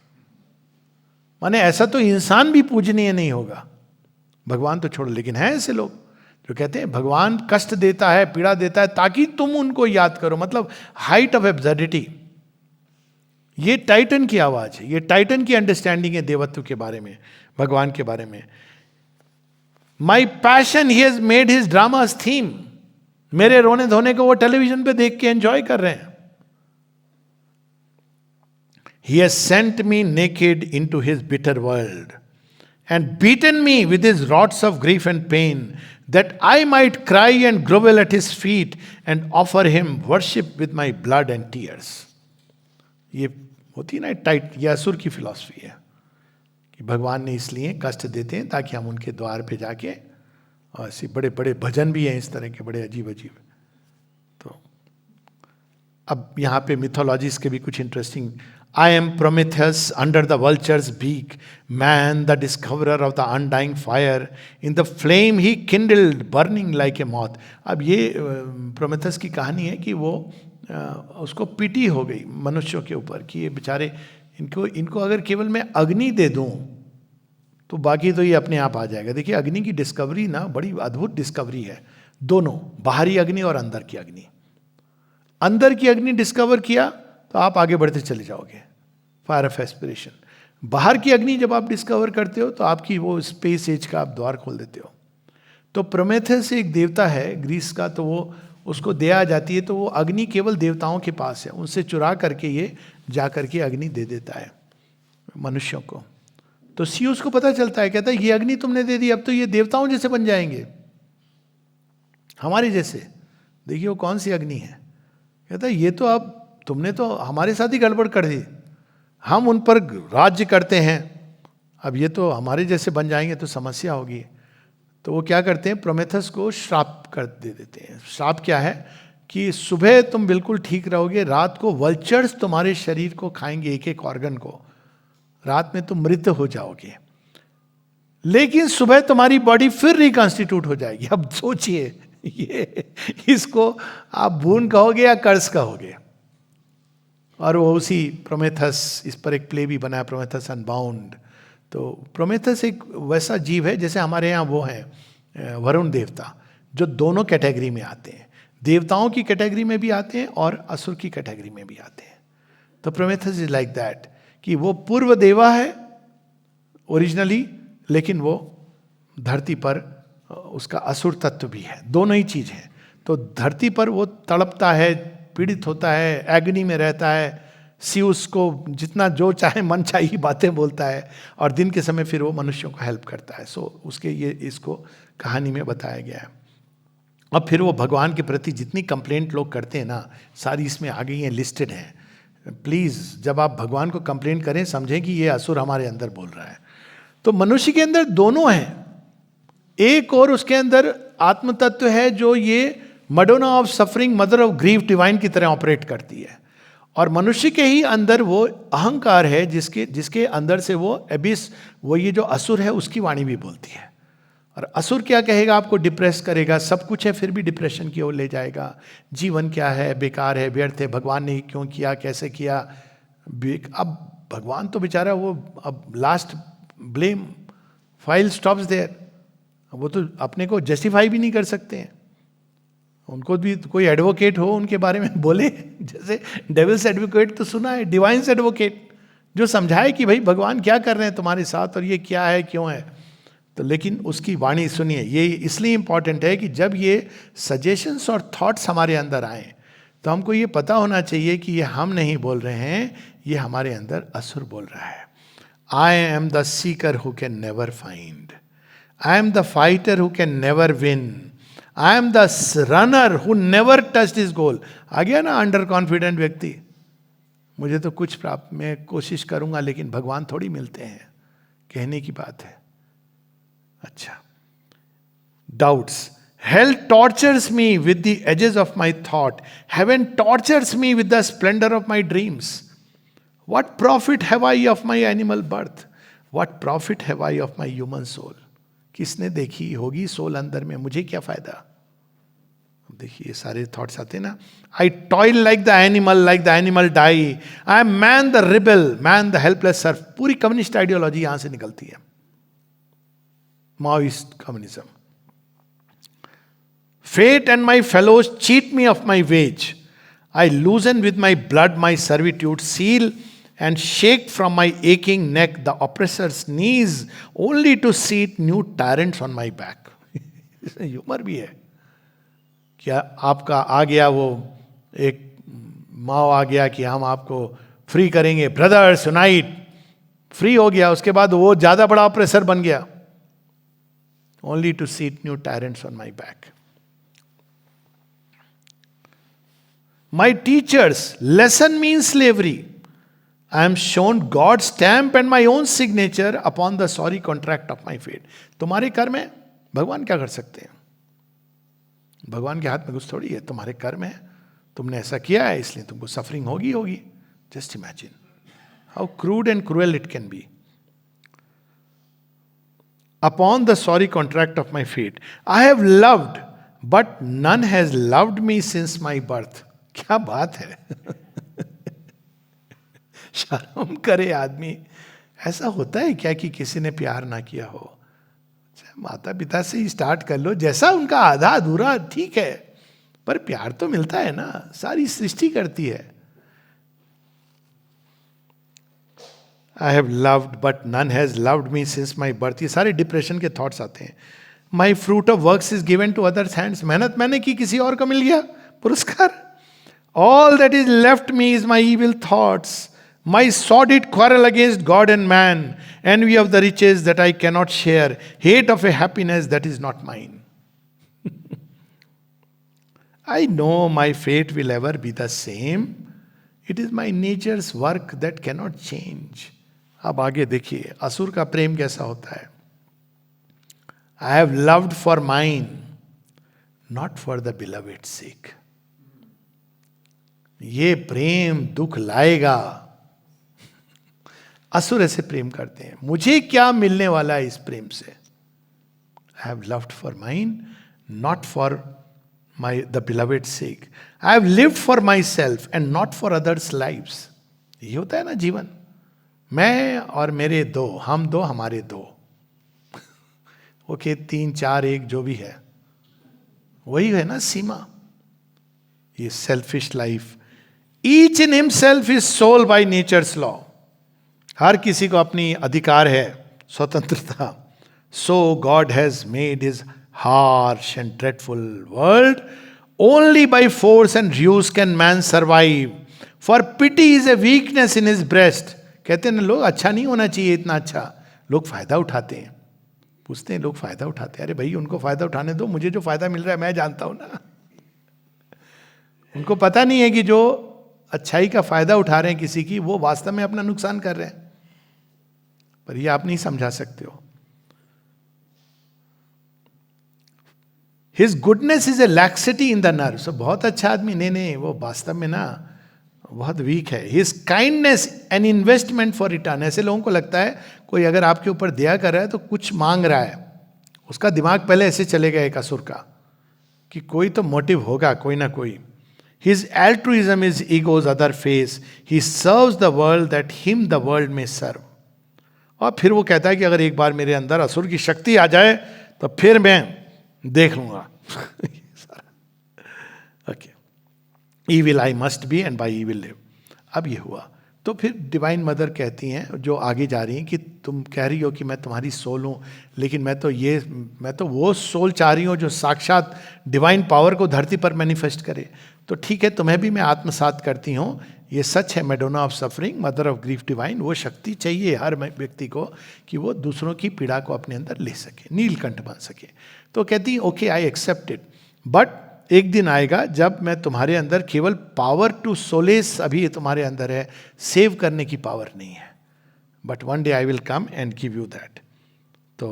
S1: माने ऐसा तो इंसान भी पूजनीय नहीं होगा, भगवान तो छोड़ो। लेकिन हैं ऐसे लोग जो कहते हैं भगवान कष्ट देता है, पीड़ा देता है ताकि तुम उनको याद करो। मतलब हाइट ऑफ एब्सर्डिटी। ये टाइटन की आवाज है, ये टाइटन की अंडरस्टैंडिंग है देवत्व के बारे में, भगवान के बारे में। My passion he has made his dramas theme. मेरे रोने धोने को वो टेलीविजन पे देख के एंजॉय कर रहे हैं। He has sent me naked into his bitter world and beaten me with his rods of grief and pain, that I might cry and grovel at his feet and offer him worship with my blood and tears. ये होती है ना tight, ये असुर की philosophy है कि भगवान ने इसलिए कष्ट देते हैं ताकि हम उनके द्वार पे जाके, और ऐसे बड़े बड़े भजन भी हैं इस तरह के, बड़े अजीब अजीब। तो अब यहाँ पे मिथोलॉजीज के भी कुछ interesting. I am Prometheus under the vulture's beak, man the discoverer of the undying fire, in the flame he kindled, burning like a moth. अब ये प्रोमेथस की कहानी है कि वो उसको पीटी हो गई मनुष्यों के ऊपर कि ये बेचारे, इनको अगर केवल मैं अग्नि दे दूं तो बाकी तो ये अपने आप आ जाएगा। देखिए अग्नि की डिस्कवरी ना बड़ी अद्भुत डिस्कवरी है, दोनों, बाहरी अग्नि और अंदर की अग्नि। अंदर की अग्नि डिस्कवर किया तो आप आगे बढ़ते चले जाओगे, फायर ऑफ एस्पिरेशन। बाहर की अग्नि जब आप डिस्कवर करते हो तो आपकी वो स्पेस एज का आप द्वार खोल देते हो। तो प्रोमेथेस एक देवता है ग्रीस का, तो वो उसको दिया जाती है, तो वो अग्नि केवल देवताओं के पास है, उनसे चुरा करके ये जा करके अग्नि दे देता है मनुष्यों को। तो सीयूस को पता चलता है, कहता है ये अग्नि तुमने दे दी, अब तो ये देवताओं जैसे बन जाएंगे, हमारे जैसे। देखिए वो कौन सी अग्नि है? कहता है ये तो अब तुमने तो हमारे साथ ही गड़बड़ कर दी, हम उन पर राज्य करते हैं, अब ये तो हमारे जैसे बन जाएंगे तो समस्या होगी। तो वो क्या करते हैं, प्रोमेथस को श्राप कर दे देते हैं। श्राप क्या है कि सुबह तुम बिल्कुल ठीक रहोगे, रात को वल्चर्स तुम्हारे शरीर को खाएंगे, एक एक ऑर्गन को, रात में तुम मृत हो जाओगे, लेकिन सुबह तुम्हारी बॉडी फिर रिकॉन्स्टिट्यूट हो जाएगी। अब सोचिए ये, इसको आप भून कहोगे या कर्स कहोगे। और वो उसी प्रोमेथस, इस पर एक प्ले भी बना है, प्रोमेथस अनबाउंड। तो प्रोमेथस एक वैसा जीव है जैसे हमारे यहाँ वो है वरुण देवता, जो दोनों कैटेगरी में आते हैं, देवताओं की कैटेगरी में भी आते हैं और असुर की कैटेगरी में भी आते हैं। तो प्रोमेथस इज लाइक दैट कि वो पूर्व देवा है ओरिजिनली, लेकिन वो धरती पर उसका असुर तत्व भी है, दोनों ही चीज है। तो धरती पर वो तड़पता है, पीड़ित होता है, एग्नी में रहता है, सीयूस को जितना जो चाहे मन चाहिए बातें बोलता है, और दिन के समय फिर वो मनुष्यों को हेल्प करता है। सो उसके ये इसको कहानी में बताया गया है। अब फिर वो भगवान के प्रति जितनी कंप्लेंट लोग करते हैं ना, सारी इसमें आ गई हैं, लिस्टेड हैं। प्लीज़ जब आप भगवान को कंप्लेंट करें समझें कि ये असुर हमारे अंदर बोल रहा है। तो मनुष्य के अंदर दोनों हैं, एक और उसके अंदर आत्म तत्व है जो ये Madonna of suffering, mother of grief, divine की तरह ऑपरेट करती है, और मनुष्य के ही अंदर वो अहंकार है जिसके अंदर से वो एबिस, वो ये जो असुर है उसकी वाणी भी बोलती है। और असुर क्या कहेगा, आपको डिप्रेस करेगा, सब कुछ है फिर भी डिप्रेशन की ओर ले जाएगा, जीवन क्या है, बेकार है, व्यर्थ है, भगवान ने क्यों किया, कैसे किया। अब भगवान तो बेचारा वो अब last blame file stops there, वो तो अपने को जस्टिफाई भी नहीं कर सकते हैं। उनको भी कोई एडवोकेट हो उनके बारे में बोले, जैसे डेविल्स एडवोकेट तो सुना है, डिवाइन्स एडवोकेट जो समझाए कि भाई भगवान क्या कर रहे हैं तुम्हारे साथ और ये क्या है, क्यों है। तो लेकिन उसकी वाणी सुनिए। ये इसलिए इंपॉर्टेंट है कि जब ये सजेशंस और थॉट्स हमारे अंदर आए तो हमको ये पता होना चाहिए कि ये हम नहीं बोल रहे हैं, ये हमारे अंदर असुर बोल रहा है। I am the seeker who can never find, I am the fighter who can never win, I am the runner who never touched his goal. आ गया ना अंडर कॉन्फिडेंट व्यक्ति, मुझे तो कुछ प्राप्त, मैं कोशिश करूंगा लेकिन भगवान थोड़ी मिलते हैं, कहने की बात है। अच्छा, doubts, hell tortures me with the edges of my thought, heaven tortures me with the splendor of my dreams. What profit have I of my animal birth? What profit have I of my human soul? किसने देखी होगी soul अंदर में, मुझे क्या फायदा। देखिए ये सारे थॉट्स आते हैं ना। I toil like the animal die, I am man the rebel, man the helpless serf. पूरी कम्युनिस्ट आइडियोलॉजी यहां से निकलती है, Maoist communism. Fate and my fellows cheat me of my wage. I loosen with my blood my servitude seal and shake from my aching neck the oppressor's knees only to seat new tyrants on my back. इसमें humour भी है। क्या आपका आ गया वो एक माओ आ गया कि हम आपको फ्री करेंगे, ब्रदर्स यूनाइट, फ्री हो गया, उसके बाद वो ज्यादा बड़ा ऑपरेसर बन गया। Only to seat new tyrants on my back. My teachers lesson me in slavery. I am shown God's stamp and my own signature upon the sorry contract of my fate. तुम्हारे कर्म है, भगवान क्या कर सकते हैं? भगवान के हाथ में कुछ थोड़ी है, तुम्हारे कर्म है, तुमने ऐसा किया है इसलिए तुमको सफरिंग होगी। Just imagine how crude and cruel it can be. Upon the sorry contract of my fate, I have loved, but none has loved me since my birth. क्या बात है। शर्म करे आदमी, ऐसा होता है क्या कि किसी ने प्यार ना किया हो। माता पिता से ही स्टार्ट कर लो, जैसा उनका आधा अधूरा ठीक है, पर प्यार तो मिलता है ना, सारी सृष्टि करती है। I have loved but none has loved me since my birth. ये सारे डिप्रेशन के थॉट्स आते हैं। My fruit of works is given to others' hands. मेहनत मैंने की, किसी और को मिल गया पुरस्कार। All that is left me is my evil thoughts, my sordid quarrel against God and man, envy of the riches that I cannot share, hate of a happiness that is not mine. I know my fate will ever be the same. It is my nature's work that cannot change. अब आगे देखिए असुर का प्रेम कैसा होता है। I have loved for mine, not for the beloved's sake. ये प्रेम दुख लाएगा। असुर ऐसे प्रेम करते हैं, मुझे क्या मिलने वाला है इस प्रेम से। I have loved for mine, not for my the beloved sake. I have lived for my self and not for others lives. ये होता है ना जीवन, मैं और मेरे दो, हम दो हमारे दो। ओके 3 4 1 जो भी है वही है ना सीमा। ये selfish life. Each in himself is sole by nature's law. हर किसी को अपनी अधिकार है, स्वतंत्रता। So God has made his harsh and dreadful world, only by force and use can man survive, for pity is a weakness in his breast. कहते हैं ना लोग अच्छा नहीं होना चाहिए इतना अच्छा, लोग फायदा उठाते हैं। पूछते हैं लोग फायदा उठाते हैं, अरे भाई उनको फायदा उठाने दो, मुझे जो फायदा मिल रहा है मैं जानता हूं ना। उनको पता नहीं है कि जो अच्छाई का फायदा उठा रहे हैं किसी की, वो वास्तव में अपना नुकसान कर रहे हैं। पर ये आप नहीं समझा सकते हो। His goodness is a laxity in the nerves. बहुत अच्छा आदमी, नहीं वो वास्तव में ना बहुत वीक है। His kindness an investment for return. ऐसे लोगों को लगता है कोई अगर आपके ऊपर दया कर रहा है तो कुछ मांग रहा है, उसका दिमाग पहले ऐसे चलेगा एक असुर का कि कोई तो मोटिव होगा, कोई ना कोई। His altruism is ego's other face. He serves the world that him the world may serve. और फिर वो कहता है कि अगर एक बार मेरे अंदर असुर की शक्ति आ जाए तो फिर मैं देख लूंगा। Okay, evil I must be and by evil live. अब ये हुआ तो फिर डिवाइन मदर कहती हैं, जो आगे जा रही हैं, कि तुम कह रही हो कि मैं तुम्हारी सोल हूँ, लेकिन मैं तो वो सोल चाह रही हूँ जो साक्षात डिवाइन पावर को धरती पर मैनिफेस्ट करे। तो ठीक है, तुम्हें भी मैं आत्मसात करती हूँ, ये सच है। Madonna of suffering, mother of grief divine, वो शक्ति चाहिए हर व्यक्ति को कि वो दूसरों की पीड़ा को अपने अंदर ले सके, नीलकंठ बन सके। तो कहती है okay I accept it, but एक दिन आएगा जब मैं तुम्हारे अंदर केवल पावर टू सोलेस अभी तुम्हारे अंदर है, सेव करने की पावर नहीं है, but one day I will come and give you that. तो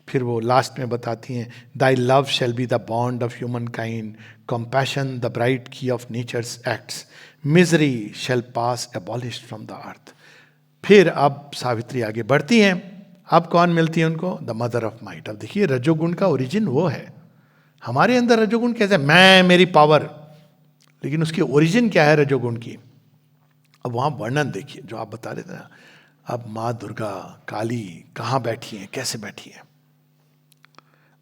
S1: फिर वो लास्ट में बताती हैं, thy love shall be the bond of human kind, compassion the bright key of nature's acts, misery shall pass abolished from the earth. फिर अब सावित्री आगे बढ़ती हैं, अब कौन मिलती है उनको? The mother of might. अब देखिए रजोगुण का ओरिजिन वो है, हमारे अंदर रजोगुण कैसे, मैं मेरी पावर, लेकिन उसकी ओरिजिन क्या है रजोगुण की? अब वहां वर्णन देखिए जो आप बता रहे थे ना, अब माँ दुर्गा काली कहाँ बैठी हैं, कैसे बैठी हैं?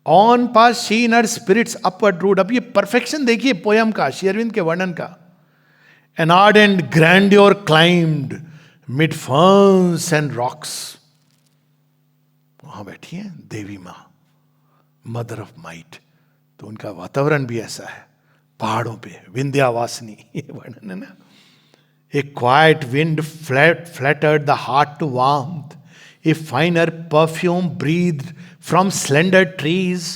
S1: On pass she in her spirit's upward route. अब ये परफेक्शन देखिए पोयम का, श्री अरविंद के वर्णन का। An ardent grandeur climbed mid ferns and rocks. वहां बैठी हैं देवी माँ, मदर ऑफ माइट। तो उनका वातावरण भी ऐसा है, पहाड़ों पे विंध्यावासिनी, ये वर्णन है ना। A quiet wind flattered the heart to warmth, a finer perfume breathed from slender trees,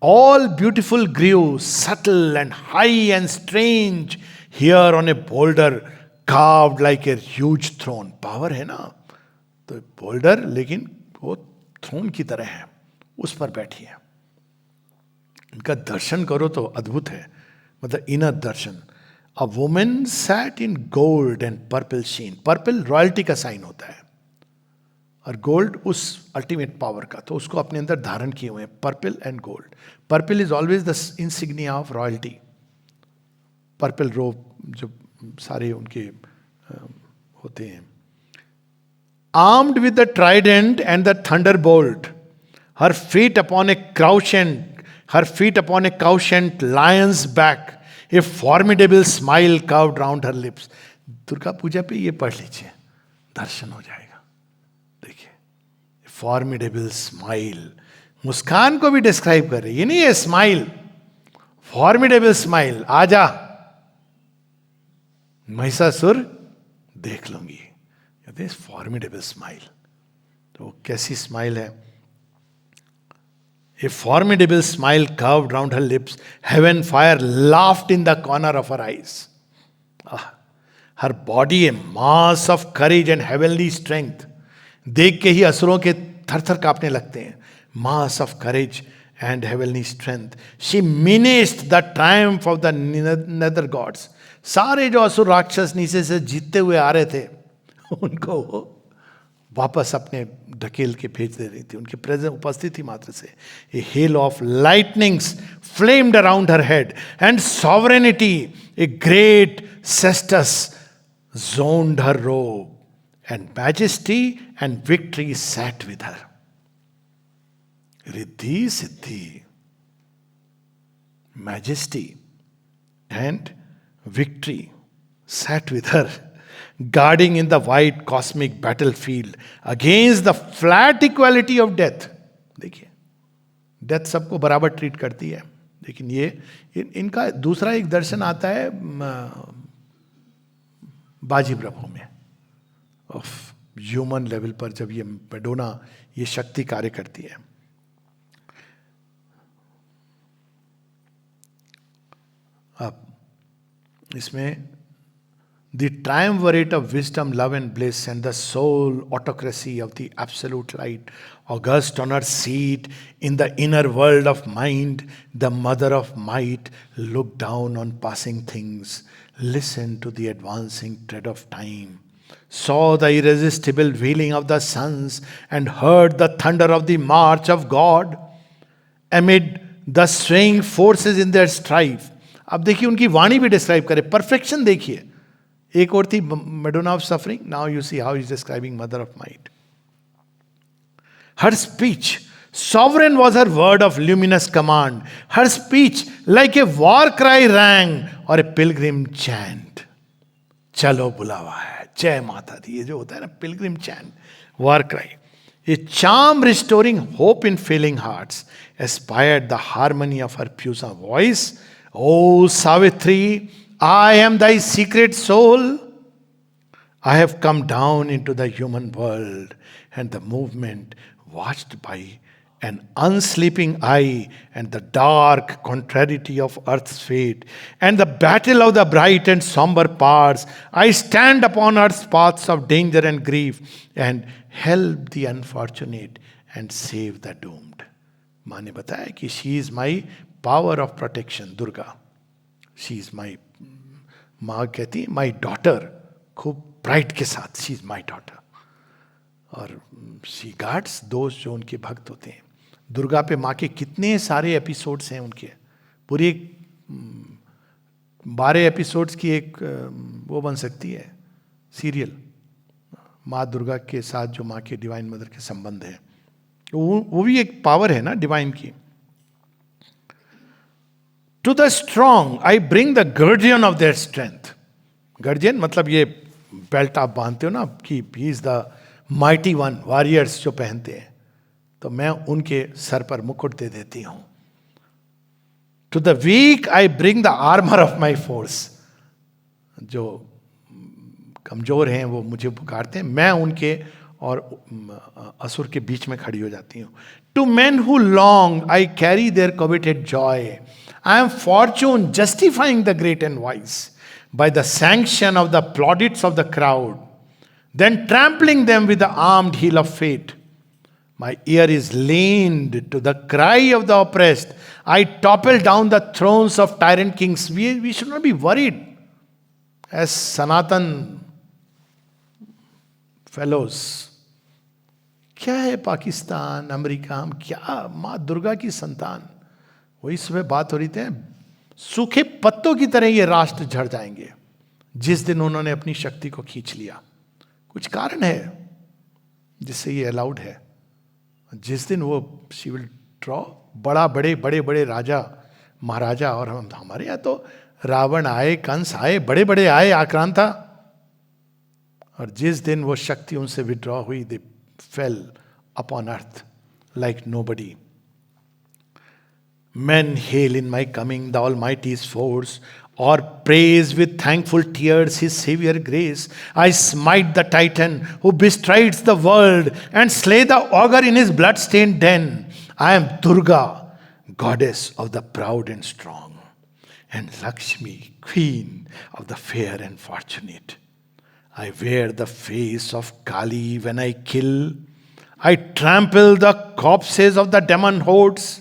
S1: all beautiful grew subtle and high and strange here on a boulder carved like a huge throne। Power है ना, तो boulder लेकिन वो throne की तरह है, उस पर बैठी है। इनका दर्शन करो तो अद्भुत है, मतलब इनर दर्शन। A woman sat in gold and purple sheen. Purple royalty का साइन होता है और गोल्ड उस अल्टीमेट पावर का, तो उसको अपने अंदर धारण किए हुए हैं, purple and gold. Purple is always the insignia of royalty. Purple robe जो सारे उनके होते हैं। Armed with the trident and the thunderbolt, her feet upon a crescent, her feet upon a couchant lion's back, a formidable smile curved round her lips। Durga Puja पे ये पढ़ लीजिए, दर्शन हो जाएगा। देखिए फॉर्मिडेबल स्माइल, मुस्कान को भी डिस्क्राइब कर रही है, ये नहीं है स्माइल, फॉर्मिडेबल स्माइल। आजा महिषासुर देख लूंगी, कहते हैं फॉर्मिडेबल स्माइल। तो कैसी स्माइल है? A formidable smile curved round her lips. Heaven fire laughed in the corner of her eyes. Her body a mass of courage and heavenly strength. देख के ही असुरों के थर-थर कांपने लगते हैं। Mass of courage and heavenly strength. She menaced the triumph of the nether gods. सारे जो असुर राक्षस नीचे से जीतते हुए आ रहे थे, उनको वापस अपने ढकेल के भेज दे रही थी, उनके प्रेजेंट उपस्थिति मात्र से। A hail of lightnings flamed around her head and sovereignty a great cestus zoned her robe and majesty and victory sat with her। Riddhi Siddhi, majesty and victory sat with her, guarding in the wide cosmic battlefield against the flat equality of death। देखिए death सबको बराबर treat करती है, लेकिन ये इनका दूसरा एक दर्शन आता है बाजी प्रभु में, ऑफ ह्यूमन लेवल पर जब ये मैडोना ये शक्ति कार्य करती है। अब इसमें the triumvirate of wisdom, love and bliss, and the sole autocracy of the absolute light, august on her seat in the inner world of mind, the mother of might looked down on passing things, listened to the advancing tread of time, saw the irresistible wheeling of the suns, and heard the thunder of the march of God amid the swaying forces in their strife। अब देखिए उनकी वाणी भी describe करे, perfection देखिए। एक और थी Madonna of suffering, now you see how is describing mother of might. Her speech Sovereign was her word of luminous command. Her speech like a war cry rang or a pilgrim chant. चलो बुलावा है, जय माता दी, ये जो होता है ना Pilgrim chant, war cry. A charm restoring hope in failing hearts aspired the harmony of her puissant voice. O Savitri, I am thy secret soul. I have come down into the human world, and the movement watched by an unsleeping eye, and the dark contrariety of earth's fate, and the battle of the bright and somber parts. I stand upon earth's paths of danger and grief, and help the unfortunate and save the doomed. माँ ने बताया कि she is my power of protection, Durga. She is my, माँ कहती my daughter, खूब pride के साथ, she is my daughter. और शी गार्ड्स दोस्त जो उनके भक्त होते हैं. दुर्गा पे माँ के कितने सारे एपिसोड्स हैं उनके, पूरी 12 एपिसोड्स की एक वो बन सकती है सीरियल, माँ दुर्गा के साथ जो माँ के डिवाइन मदर के संबंध है. वो भी एक पावर है ना डिवाइन की. To the strong I bring the guardian of their strength. Guardian मतलब ये बेल्ट आप बांधते हो ना कि he is the mighty one, warriors जो पहनते हैं, तो मैं उनके सर पर मुकुट दे देती हूं. To the weak I bring the armour of my force. जो कमजोर हैं वो मुझे पुकारते हैं, मैं उनके और असुर के बीच में खड़ी हो जाती हूँ. To men who long I carry their coveted joy. I am fortune justifying the great and wise by the sanction of the plaudits of the crowd, then trampling them with the armed heel of fate. My ear is leaned to the cry of the oppressed. I topple down the thrones of tyrant kings. We should not be worried as Sanatan fellows. क्या है Pakistan, America, हम क्या माँ दुर्गा की संतान. वही सुबह बात हो रही थी, सूखे पत्तों की तरह ये राष्ट्र झड़ जाएंगे जिस दिन उन्होंने अपनी शक्ति को खींच लिया. कुछ कारण है जिससे ये अलाउड है. जिस दिन वो शी विल ड्रॉ बड़े बड़े राजा महाराजा, और हम हमारे यहाँ तो रावण आए, कंस आए, बड़े बड़े आए, आक्रांता, और जिस दिन वो शक्ति उनसे विड्रॉ हुई, they fell upon earth like nobody. Men hail in my coming the Almighty's force, or praise with thankful tears His Savior grace. I smite the Titan who bestrides the world, and slay the ogre in his blood-stained den. I am Durga, goddess of the proud and strong, and Lakshmi, queen of the fair and fortunate. I wear the face of Kali when I kill. I trample the corpses of the demon hordes.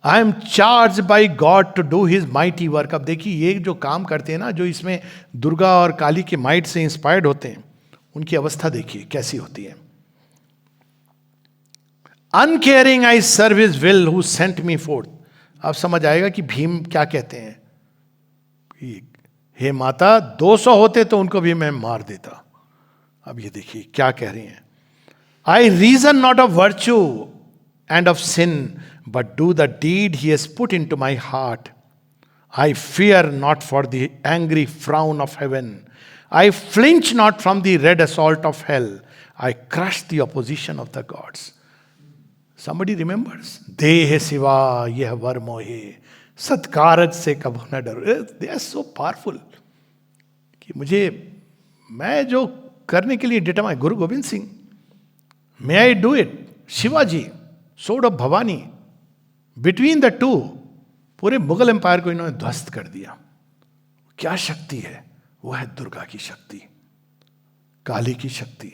S1: I am charged by God to do His mighty work. अब देखिए ये जो काम करते हैं ना, जो इसमें दुर्गा और काली के माइट से इंस्पायर्ड होते हैं, उनकी अवस्था देखिए कैसी होती है. Uncaring I serve His will who sent me forth. अब समझ आएगा कि भीम क्या कहते हैं. हे माता, 200 होते तो उनको भी मैं मार देता. अब ये देखिए क्या कह रही हैं. I reason not of virtue and of sin, but do the deed He has put into my heart. I fear not for the angry frown of heaven. I flinch not from the red assault of hell. I crush the opposition of the gods. Somebody remembers? Dehe siva yeh var mohe, सत्कारज से कभू न डरो. They are so powerful कि मुझे, मैं जो करने के लिए determine, Guru Gobind Singh, may I do it. Shivaji, sword of Bhavani, between the two पूरे मुगल एम्पायर को इन्होंने ध्वस्त कर दिया. क्या शक्ति है, वो है दुर्गा की शक्ति, काली की शक्ति,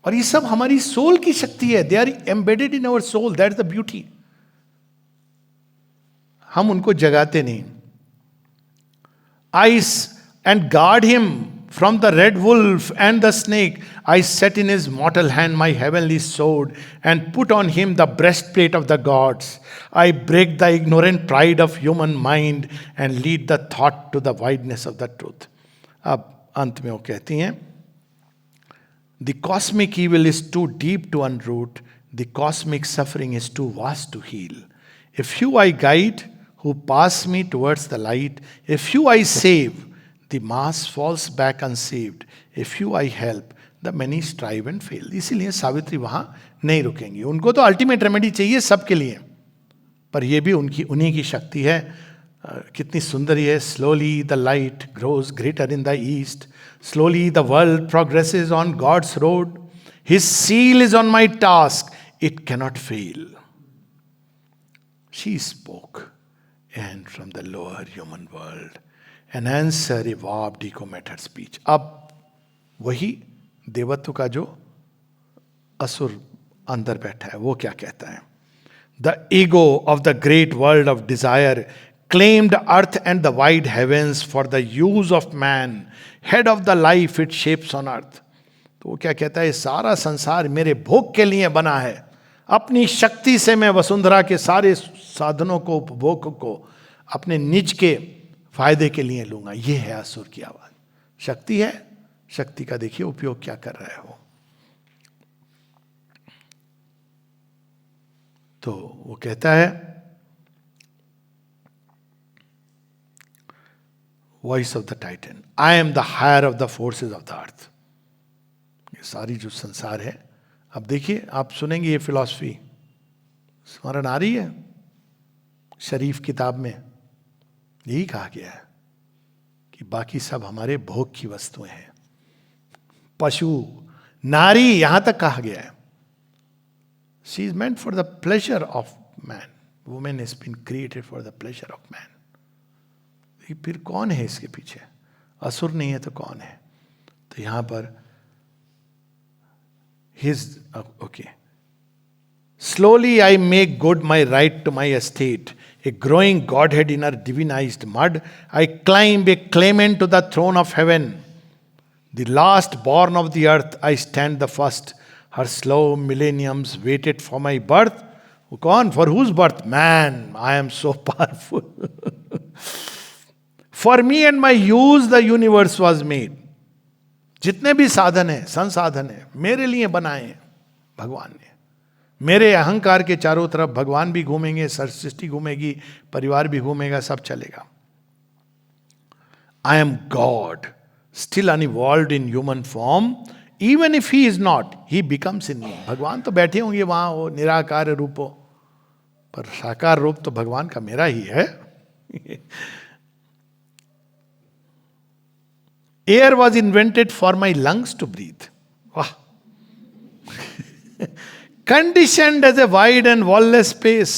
S1: और ये सब हमारी सोल की शक्ति है. They are embedded in our soul, that is the beauty. हम उनको जगाते नहीं. Ice and guard him from the red wolf and the snake. I set in his mortal hand my heavenly sword, and put on him the breastplate of the gods. I break the ignorant pride of human mind, and lead the thought to the wideness of the truth. अब अंत में वो कहती हैं, the cosmic evil is too deep to unroot, the cosmic suffering is too vast to heal. A few I guide who pass me towards the light. A few I save, the mass falls back unsaved. A few I help, the many strive and fail. इसीलिए सावित्री वहां नहीं रुकेंगी. उनको तो ultimate remedy चाहिए सबके लिए, पर ये भी उन्हीं की शक्ति है. कितनी सुंदर ये. Slowly the light grows greater in the east, slowly the world progresses on God's road. His seal is on my task, it cannot fail. She spoke, and from the lower human world an answer evolved echoed her speech. अब वही देवत्व का जो असुर अंदर बैठा है वो क्या कहता है? The ego of the great world of desire claimed earth and the wide heavens for the use of man, head of the life it shapes on earth. तो वो क्या कहता है? सारा संसार मेरे भोग के लिए बना है. अपनी शक्ति से मैं वसुंधरा के सारे साधनों को, उपभोग को अपने निज के फायदे के लिए लूंगा. ये है असुर की आवाज. शक्ति है, शक्ति का देखिए उपयोग क्या कर रहे हो. तो वो कहता है, voice of the titan, I am the hirer of the forces of the earth. ये सारी जो संसार है. अब देखिए, आप सुनेंगे ये फिलॉसफी स्मरण आ रही है. शरीफ किताब में यही कहा गया है कि बाकी सब हमारे भोग की वस्तुएं हैं. पशु, नारी, यहां तक कहा गया है. She is meant for the pleasure of man. Woman is been created for the pleasure of man. फिर कौन है इसके पीछे? असुर नहीं है तो कौन है? तो यहां पर his okay. Slowly I make good my right to my estate, a growing godhead in her divinized mud. I climb a claimant to the throne of heaven. The last born of the earth, I stand the first. Her slow millenniums waited for my birth. कौन? For whose birth? Man. I am so powerful. For me and my use the universe was made. जितने भी साधन है, संसाधन है, मेरे लिए बनाए हैं भगवान ने. मेरे अहंकार के चारों तरफ भगवान भी घूमेंगे, सृष्टि घूमेगी, परिवार भी घूमेगा, सब चलेगा. I am God still unevolved in human form, even if he is not, he becomes in me. भगवान तो बैठे होंगे वहां वो निराकार रूप हो, पर साकार रूप तो भगवान का मेरा ही है. Air was invented for my lungs to breathe. वाह. Conditioned as a wide and wall-less space,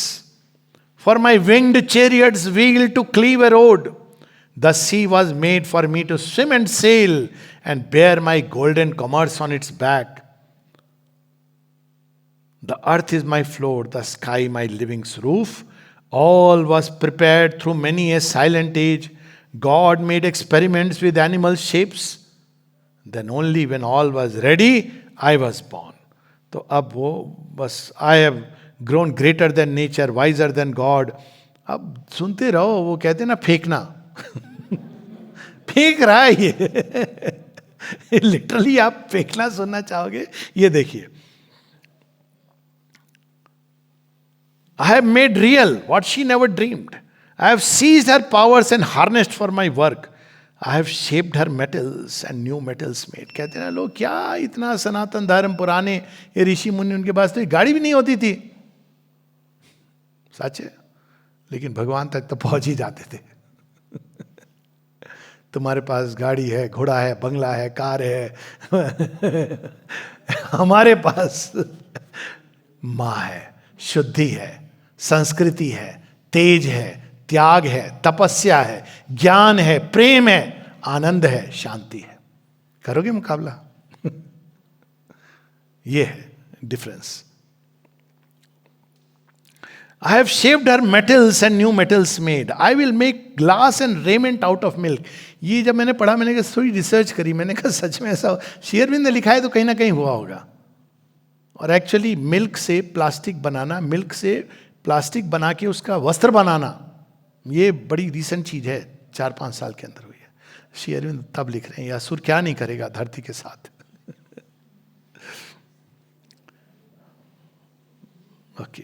S1: for my winged chariots wheel to cleave a road. The sea was made for me to swim and sail, and bear my golden commerce on its back. The earth is my floor, the sky my living's roof. All was prepared through many a silent age. God made experiments with animal shapes. Then only when all was ready, I was born. तो अब वो बस I have grown greater than nature, visor then God. अब सुनते रहो. वो कहते ना फेंकना. फेंक रहा है ये. लिटरली आप फेंकना सुनना चाहोगे? ये देखिए. I have made real what she never dreamed. I have seized her powers and harnessed for my work. I have shaped her metals and new metals made. कहते हैं ना लोग, क्या इतना सनातन धर्म पुराने ये ऋषि मुनि, उनके पास तो गाड़ी भी नहीं होती थी. सच है, लेकिन भगवान तक तो पहुंच ही जाते थे. तुम्हारे पास गाड़ी है, घोड़ा है, बंगला है, कार है. हमारे पास माँ है, शुद्धि है, संस्कृति है, तेज है, त्याग है, तपस्या है, ज्ञान है, प्रेम है, आनंद है, शांति है. करोगे मुकाबला? ये है difference. I have shaped her metals and new metals made. I will make glass and raiment out of milk. ये जब मैंने पढ़ा, मैंने कहा थोड़ी रिसर्च करी, मैंने कहा सच में ऐसा श्री अरविंद ने लिखा है तो कहीं ना कहीं हुआ होगा. और एक्चुअली मिल्क से प्लास्टिक बनाना, मिल्क से प्लास्टिक बना के उसका वस्त्र बनाना, ये बड़ी रीसेंट चीज है, 4-5 साल के अंदर हुई है. श्री अरविंद तब लिख रहे हैं, असुर क्या नहीं करेगा धरती के साथ. ओके,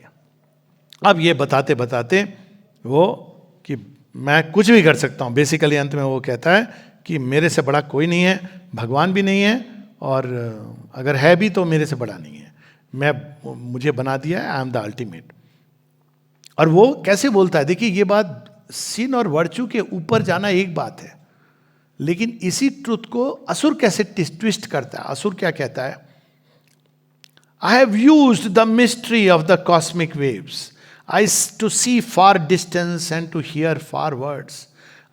S1: अब ये बताते बताते वो कि मैं कुछ भी कर सकता हूँ, बेसिकली अंत में वो कहता है कि मेरे से बड़ा कोई नहीं है, भगवान भी नहीं है, और अगर है भी तो मेरे से बड़ा नहीं है, मुझे बना दिया है, आई एम द अल्टीमेट। और वो कैसे बोलता है, देखिए ये बात, सिन और वर्चू के ऊपर जाना एक बात है, लेकिन इसी ट्रुथ को असुर कैसे ट्विस्ट करता है। असुर क्या कहता है, I have used the mystery of the cosmic waves, I to see far distance and to hear far words.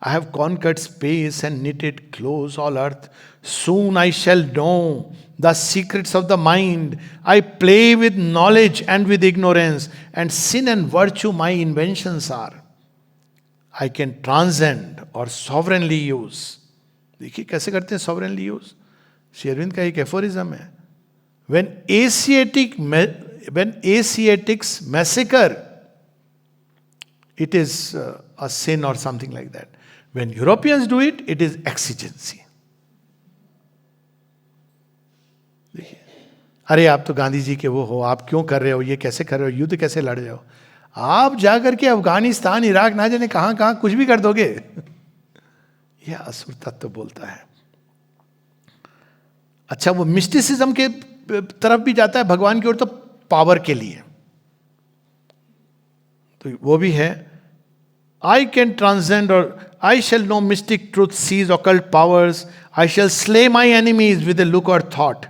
S1: I have conquered space and knitted close all earth. Soon I shall know the secrets of the mind. I play with knowledge and with ignorance, and sin and virtue my inventions are. I can transcend or sovereignly use. देखिए कैसे करते हैं sovereignly use। Shri Arvind का एक aphorism है, when Asiatics massacre, it is a sin or something like that. When Europeans do it, it is exigency. देखिए, अरे आप तो गांधी जी के वो हो, आप क्यों कर रहे हो, ये कैसे कर रहे हो, युद्ध कैसे लड़ रहे हो, आप जाकर के अफगानिस्तान इराक ना जाने कहां कहां कुछ भी कर दोगे। यह असुर तत्व बोलता है। अच्छा, वो मिस्टिसिज्म के तरफ भी जाता है भगवान की ओर, तो पावर के लिए, तो वो भी है, आई कैन ट्रांसेंड और I shall know mystic truth, seize occult powers, I shall slay my enemies with a look or thought,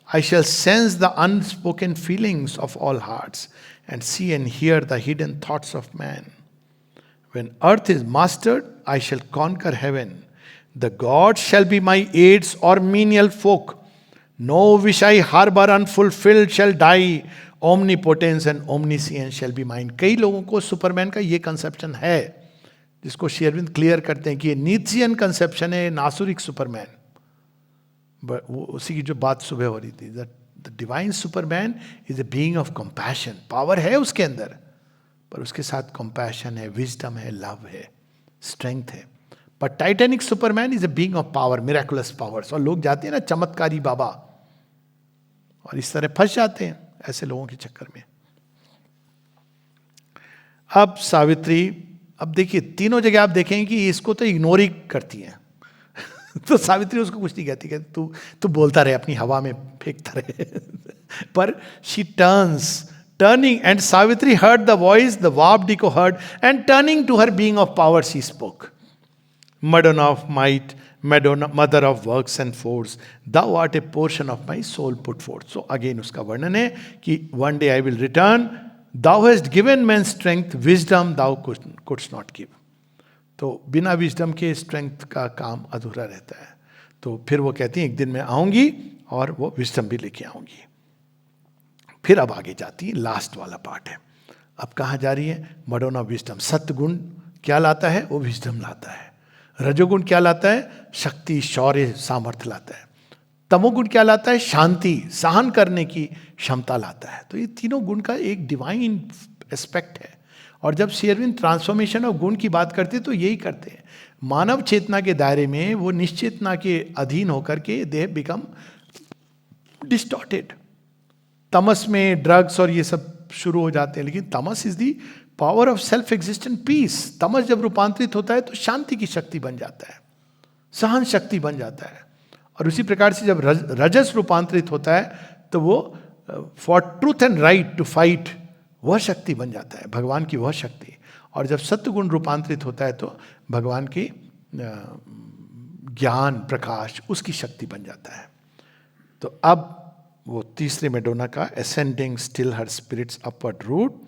S1: I shall sense the unspoken feelings of all hearts and see and hear the hidden thoughts of man. When earth is mastered, I shall conquer heaven. The gods shall be my aids or menial folk. No wish I harbor unfulfilled shall die. Omnipotence and omniscience shall be mine. कई लोगों को Superman का ये conception है, जिसको Shri Arvind clear करते हैं कि ये नीत्सियन कंसेप्शन है, नासुरिक सुपरमैन। वो उसी की जो बात सुबह हो रही थी, the divine Superman is a being of compassion. Power है उसके अंदर, पर उसके साथ कंपैशन है, विजडम है, लव है, स्ट्रेंथ है। पर Titanic Superman is a being of power, miraculous powers. और लोग जाते हैं ना चमत्कारी बाबा, और इस तरह फंस जाते हैं ऐसे लोगों के चक्कर में। अब सावित्री, अब देखिए तीनों जगह आप देखेंगे कि इसको तो इग्नोर ही करती हैं। तो सावित्री उसको कुछ नहीं कहती, तू बोलता रहे, अपनी हवा में फेंकता रहे। पर she turning, and Savitri heard the voice, the warped echo heard, and turning to her being of power, she spoke. Madonna of might, Madonna, mother of works and force, thou art a portion of my soul put forth. So again उसका वर्णन है कि one day I will return, thou hast given man strength, wisdom thou couldst not give. तो बिना wisdom के strength का काम अधूरा रहता है। तो फिर वो कहती हैं एक दिन मैं आऊंगी और वो विजडम भी लेके आऊंगी। फिर अब आगे जाती है, लास्ट वाला पार्ट है। अब कहाँ जा रही है? Madonna wisdom. सत्गुण क्या लाता है? वो विजडम लाता है। रजोगुण क्या लाता है? शक्ति, शौर्य, सामर्थ्य लाता है। तमोगुण क्या लाता है? शांति, सहन करने की क्षमता लाता है। तो ये तीनों गुण का एक डिवाइन एस्पेक्ट है। और जब श्री अरविंद ट्रांसफॉर्मेशन ऑफ गुण की बात करते तो यही करते हैं। मानव चेतना के दायरे में वो निश्चेतना के अधीन होकर के दे बिकम डिस्टॉर्टेड। तमस में ड्रग्स और ये सब शुरू हो जाते हैं, लेकिन तमस is the power of self existent peace. तमस जब रूपांतरित होता है तो शांति की शक्ति बन जाता है, सहन शक्ति बन जाता है। और उसी प्रकार से जब रजस रूपांतरित होता है तो वो for truth and right to fight, वह शक्ति बन जाता है, भगवान की वह शक्ति। और जब सत्वगुण रूपांतरित होता है तो भगवान की ज्ञान, प्रकाश, उसकी शक्ति बन जाता है। तो अब वो तीसरे मेडोना का असेंडिंग स्टिल हर स्पिरिट्स अपवर्ड रूट।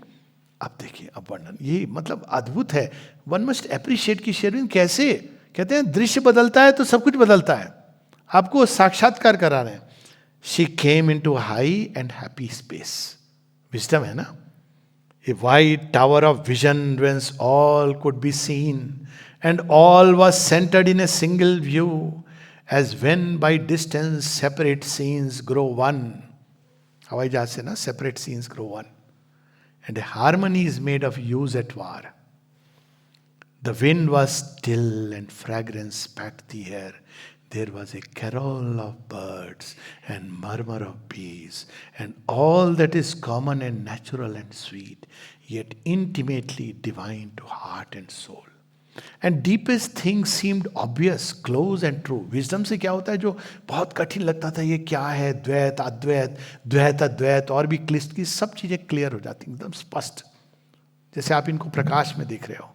S1: अब देखिए अब वर्णन, ये मतलब अद्भुत है। वन मस्ट अप्रिशिएट कि शेरविन कैसे कहते हैं दृश्य बदलता है तो सब कुछ बदलता है। आपको साक्षात्कार करा रहे हैं। She came into high and happy space. Wisdom है ना। A wide tower of vision whence all could be seen and all was centered in a single view, as when by distance separate scenes grow one. हवाई जहाज से ना separate scenes grow one, and a harmony is made of hues at war. The wind was still and fragrance packed the air. there was a carol of birds and murmur of bees, and all that is common and natural and sweet, yet intimately divine to heart and soul. And deepest things seemed obvious, close and true. Wisdom से क्या होता है, जो बहुत कठिन लगता था, ये क्या है, द्वैत अद्वैत, द्वैत अद्वैत, और भी क्लिष्ट की सब चीजें क्लियर हो जाती, एकदम स्पष्ट, जैसे आप इनको प्रकाश में देख रहे हो.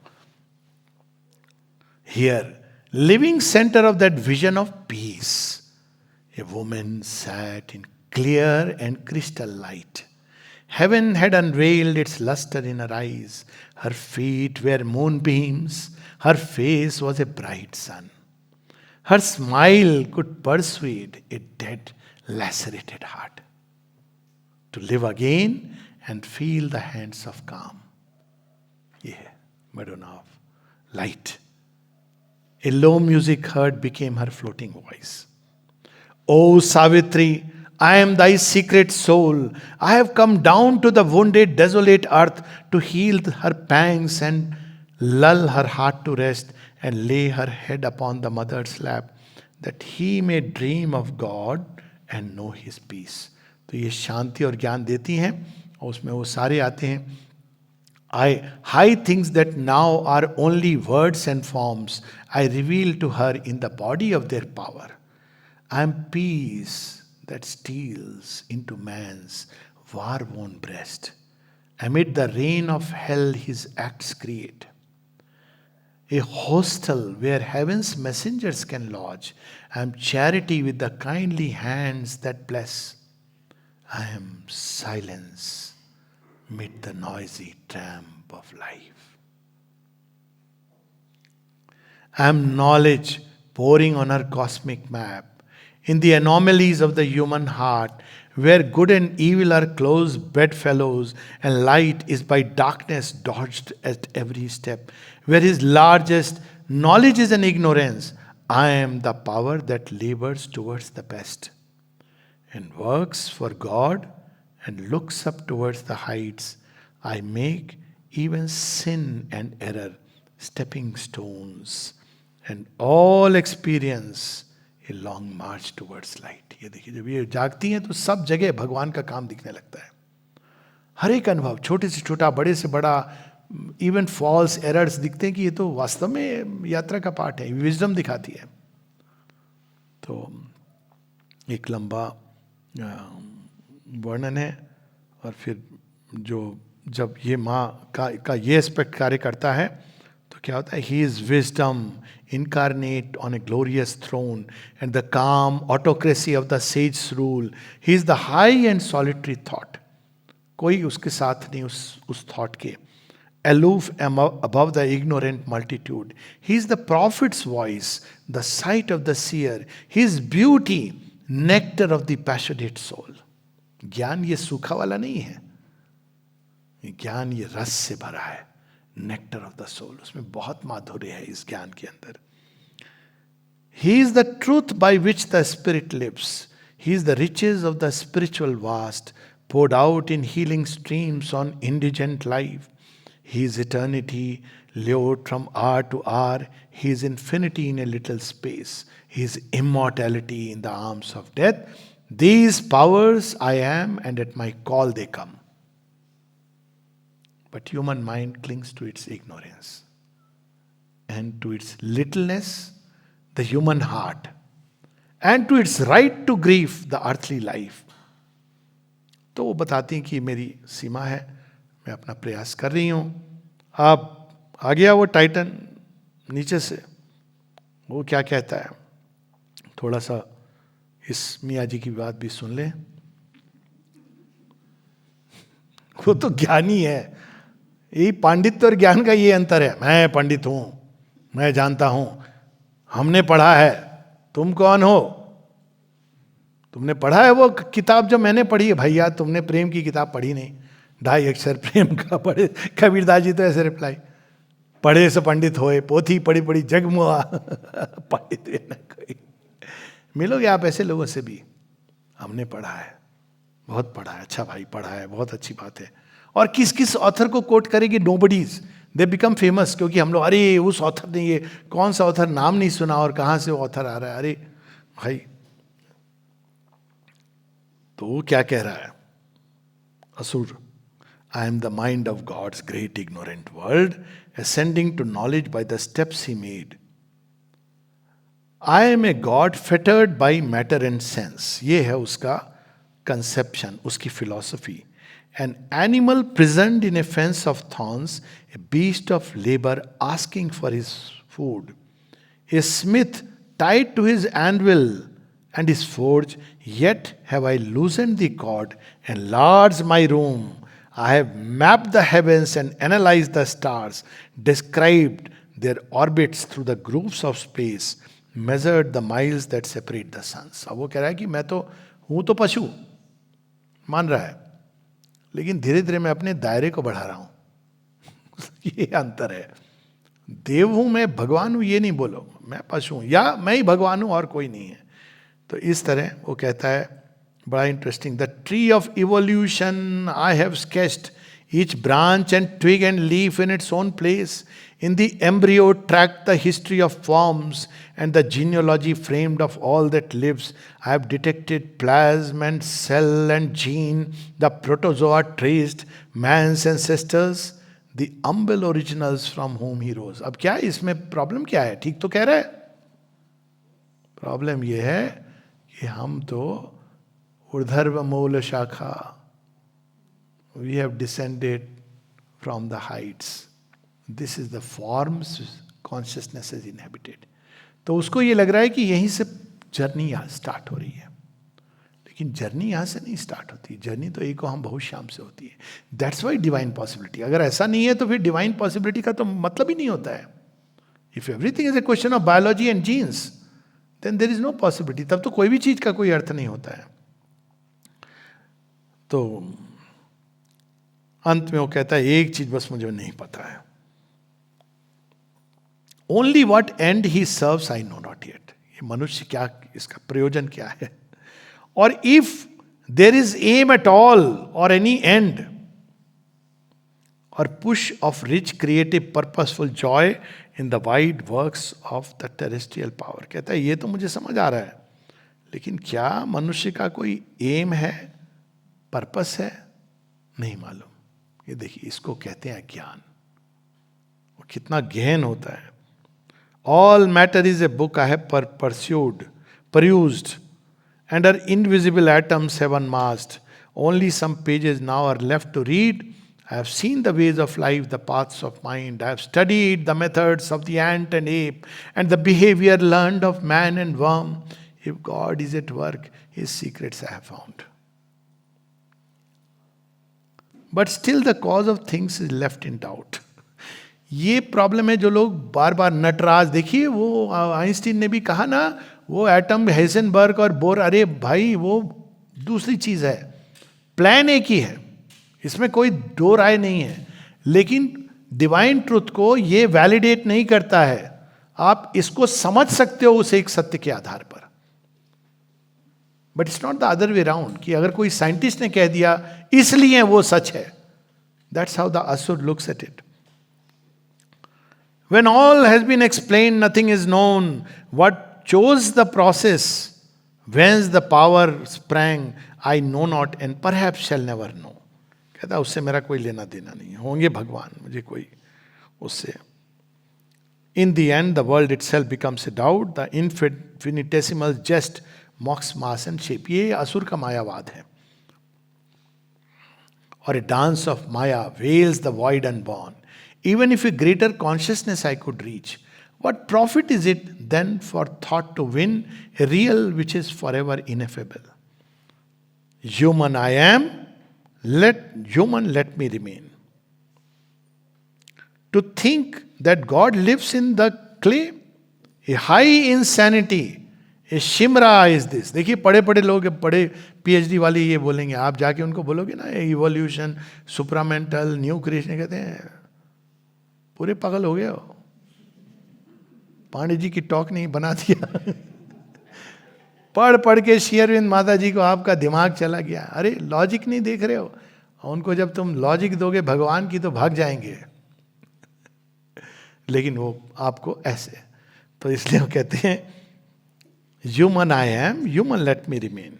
S1: Here, living center of that vision of peace, a woman sat in clear and crystal light. Heaven had unveiled its luster in her eyes. Her feet were moonbeams. Her face was a bright sun. Her smile could persuade a dead, lacerated heart to live again and feel the hands of calm. Yeah, Madonna of light. A low music heard became her floating voice. O Savitri, I am thy secret soul. I have come down to the wounded, desolate earth to heal her pangs and lull her heart to rest and lay her head upon the mother's lap, that he may dream of God and know his peace. तो ये शांति और ज्ञान देती हैं, और उसमें वो सारे आते हैं. High things that now are only words and forms, I reveal to her in the body of their power. I am peace that steals into man's war-worn breast. Amid the rain of hell his acts create. A hostel where heaven's messengers can lodge. I am charity with the kindly hands that bless. I am silence mid the noisy tramp of life. I am knowledge pouring on her cosmic map, in the anomalies of the human heart, where good and evil are close bedfellows, and light is by darkness dodged at every step. Where his largest knowledge is an ignorance, I am the power that labors towards the best, and works for God and looks up towards the heights. I make even sin and error stepping stones, and all experience a long march towards light. ये देखिए, जब ये जागती हैं तो सब जगह भगवान का काम दिखने लगता है. हर एक अनुभव, छोटे से छोटा, बड़े से बड़ा, इवन फॉल्स एरर्स दिखते हैं कि ये तो वास्तव में यात्रा का पार्ट है. विजडम दिखाती है. तो एक लंबा वर्णन है, और फिर जब ये माँ का ये एस्पेक्ट कार्य करता है तो क्या होता है, he is wisdom incarnate on a glorious throne and the calm autocracy of the sage's rule. He is the high and solitary thought. कोई उसके साथ नहीं उस thought के. Aloof above the ignorant multitude. He is the prophet's voice, the sight of the seer. His beauty, nectar of the passionate soul. ज्ञान ये सूखा वाला नहीं है. ज्ञान ये रस से भरा है. नेक्टर ऑफ द सोल, उसमें बहुत माधुर्य है इस ज्ञान के अंदर. He is the truth by which the spirit lives. He is the riches of the spiritual vast, poured out in healing streams on indigent life. He is eternity, lured from hour to hour. He is infinity in a little space. He is immortality in the arms of death. These powers I am, and at my call they come. But human mind clings to its ignorance and to its littleness, the human heart, and to its right to grief, the earthly life. तो वो बताती हैं कि मेरी सीमा है, मैं अपना प्रयास कर रही हूँ. अब आ गया वो टाइटन नीचे से, वो क्या कहता है, थोड़ा सा इस मियाँ जी की बात भी सुन ले. वो तो ज्ञानी है. यही पांडित्य और ज्ञान का ये अंतर है. मैं पंडित हूं, मैं जानता हूं, हमने पढ़ा है. तुम कौन हो? तुमने पढ़ा है वो किताब जो मैंने पढ़ी है? भैया तुमने प्रेम की किताब पढ़ी नहीं. 2.5 अक्षर प्रेम का पढ़े. कबीरदास जी तो ऐसे रिप्लाई, पढ़े से पंडित होए, पोथी पढ़ी पढ़ी जगमुआ पंडित न कोई. मिलोगे आप ऐसे लोगों से भी. हमने पढ़ा है, बहुत पढ़ा है. अच्छा भाई, पढ़ा है, बहुत अच्छी बात है. और किस किस ऑथर को कोट करेंगे? Nobody's, they become famous. क्योंकि हम लोग, अरे उस ऑथर ने, ये कौन सा ऑथर, नाम नहीं सुना और कहाँ से वो ऑथर आ रहा है. अरे भाई तो वो क्या कह रहा है असुर? I am the mind of God's great ignorant world, ascending to knowledge by the steps he made. I am a God fettered by matter and sense. ये है उसका conception, उसकी philosophy. An animal prisoned in a fence of thorns, a beast of labor asking for his food. A smith tied to his anvil and his forge, yet have I loosened the cord, enlarged my room. I have mapped the heavens and analyzed the stars, described their orbits through the grooves of space, measured the miles that separate the suns. अब वो कह रहा है कि मैं तो हूं तो पशु, मान रहा है, लेकिन धीरे धीरे मैं अपने दायरे को बढ़ा रहा हूं. ये अंतर है. देव हूं मैं, भगवान हूं, ये नहीं बोलो. मैं पशु हूं या मैं ही भगवान हूं और कोई नहीं है. तो इस तरह वो कहता है, बड़ा interesting. The tree of evolution I have sketched, each branch and twig and leaf in its own place. In the embryo track the history of forms and the genealogy framed of all that lives. I have detected plasm and cell and gene, the protozoa traced, man's ancestors, the humble originals from whom he rose. अब क्या है इसमें problem क्या है? ठीक तो कह रहा है. प्रॉब्लम ये है कि हम तो ऊर्ध्व मूल शाखा, we have descended from the heights. This is the forms consciousness is inhabited. तो उसको ये लग रहा है कि यहीं से जर्नी यहाँ स्टार्ट हो रही है, लेकिन जर्नी यहाँ से नहीं स्टार्ट होती. जर्नी तो एक हम बहुत शाम से होती है. That's why divine possibility. अगर ऐसा नहीं है तो फिर डिवाइन पॉसिबिलिटी का तो मतलब ही नहीं होता है. If everything is a question of biology and genes, then there is no possibility. तब तो कोई भी चीज का कोई अर्थ नहीं होता है. तो अंत में वो कहता है एक चीज बस मुझे नहीं पता है. Only what end he serves I know not yet. ये मनुष्य क्या, इसका प्रयोजन क्या है? और if there is aim at all or any end or push of rich creative purposeful joy in the wide works of the terrestrial power. कहता है ये तो मुझे समझ आ रहा है, लेकिन क्या मनुष्य का कोई एम है, पर्पस है? नहीं मालूम. ये देखिए, इसको कहते हैं ज्ञान. वो कितना गहन होता है. All matter is a book I have perused, and her invisible atoms have unmasked. Only some pages now are left to read. I have seen the ways of life, the paths of mind. I have studied the methods of the ant and ape, and the behavior learned of man and worm. If God is at work, his secrets I have found. But still the cause of things is left in doubt. ये problem है जो लोग बार बार नटराज, देखिए वो Einstein ने भी कहा ना, वो एटम, हेसेनबर्ग और बोर, अरे भाई वो दूसरी चीज है, प्लान एक ही है, इसमें कोई दो राय नहीं है. लेकिन डिवाइन ट्रुथ को ये वैलिडेट नहीं करता है. आप इसको समझ सकते हो उस एक सत्य के आधार पर, but it's not the other way round कि अगर कोई साइंटिस्ट ने कह दिया इसलिए वो सच है. दैट्स हाउ द असुर looks at it. When all has been explained, nothing is known. What chose the process, whence the power sprang, I know not and perhaps shall never know. कहता उससे मेरा कोई लेना देना नहीं, होंगे भगवान, मुझे कोई उससे. In the end, the world itself becomes a doubt. The infinitesimal jest mocks mass and shape. ये असुर का मायावाद है. Or a dance of Maya veils the void unborn. Even if a greater consciousness I could reach, what profit is it then for thought to win a real which is forever ineffable? Human I am, let me remain. To think that God lives in the clay, a high insanity, a shimra is this. देखिए बड़े बड़े लोग, बड़े PhD वाले ये बोलेंगे, आप जाके उनको बोलोगे ना इवोल्यूशन, सुप्रामेंटल, न्यू क्रिएशन, कहते हैं पूरे पागल हो गए हो, पांडे जी की टॉक नहीं बना दिया. पढ़ पढ़ के श्री अरविंद माता जी को आपका दिमाग चला गया. अरे लॉजिक नहीं देख रहे हो, उनको जब तुम लॉजिक दोगे भगवान की तो भाग जाएंगे, लेकिन वो आपको ऐसे. तो इसलिए वो कहते हैं Human I am, human let me remain.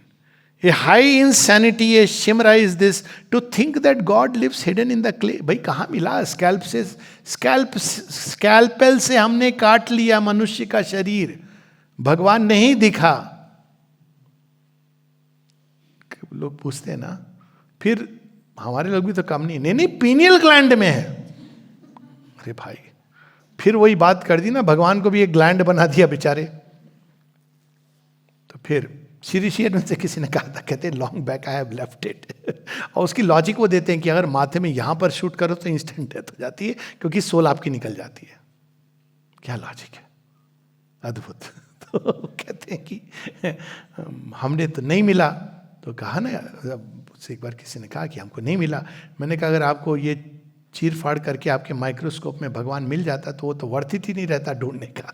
S1: A high insanity, a chimera is this, to think that God lives hidden in the clay. भाई कहाँ मिला? स्कैल्पेल से हमने काट लिया मनुष्य का शरीर, भगवान नहीं दिखा. लोग पूछते हैं ना, फिर हमारे लोग भी तो कम नहीं. नहीं, पीनियल ग्लैंड में है. अरे भाई, फिर वही बात कर दी ना, भगवान को भी एक ग्लैंड बना दिया बेचारे. तो फिर श्री श्री से किसी ने कहा था, कहते long back I have left it. और उसकी लॉजिक वो देते हैं कि अगर माथे में यहां पर शूट करो तो इंस्टेंट डेथ हो जाती है, क्योंकि सोल आपकी निकल जाती है. क्या लॉजिक है, अद्भुत. तो कहते हैं कि हमने तो नहीं मिला. तो कहा ना, उससे एक बार किसी ने कहा कि हमको नहीं मिला. मैंने कहा अगर आपको ये चीर फाड़ करके आपके माइक्रोस्कोप में भगवान मिल जाता तो वो तो वर्थ ही नहीं रहता ढूंढने का.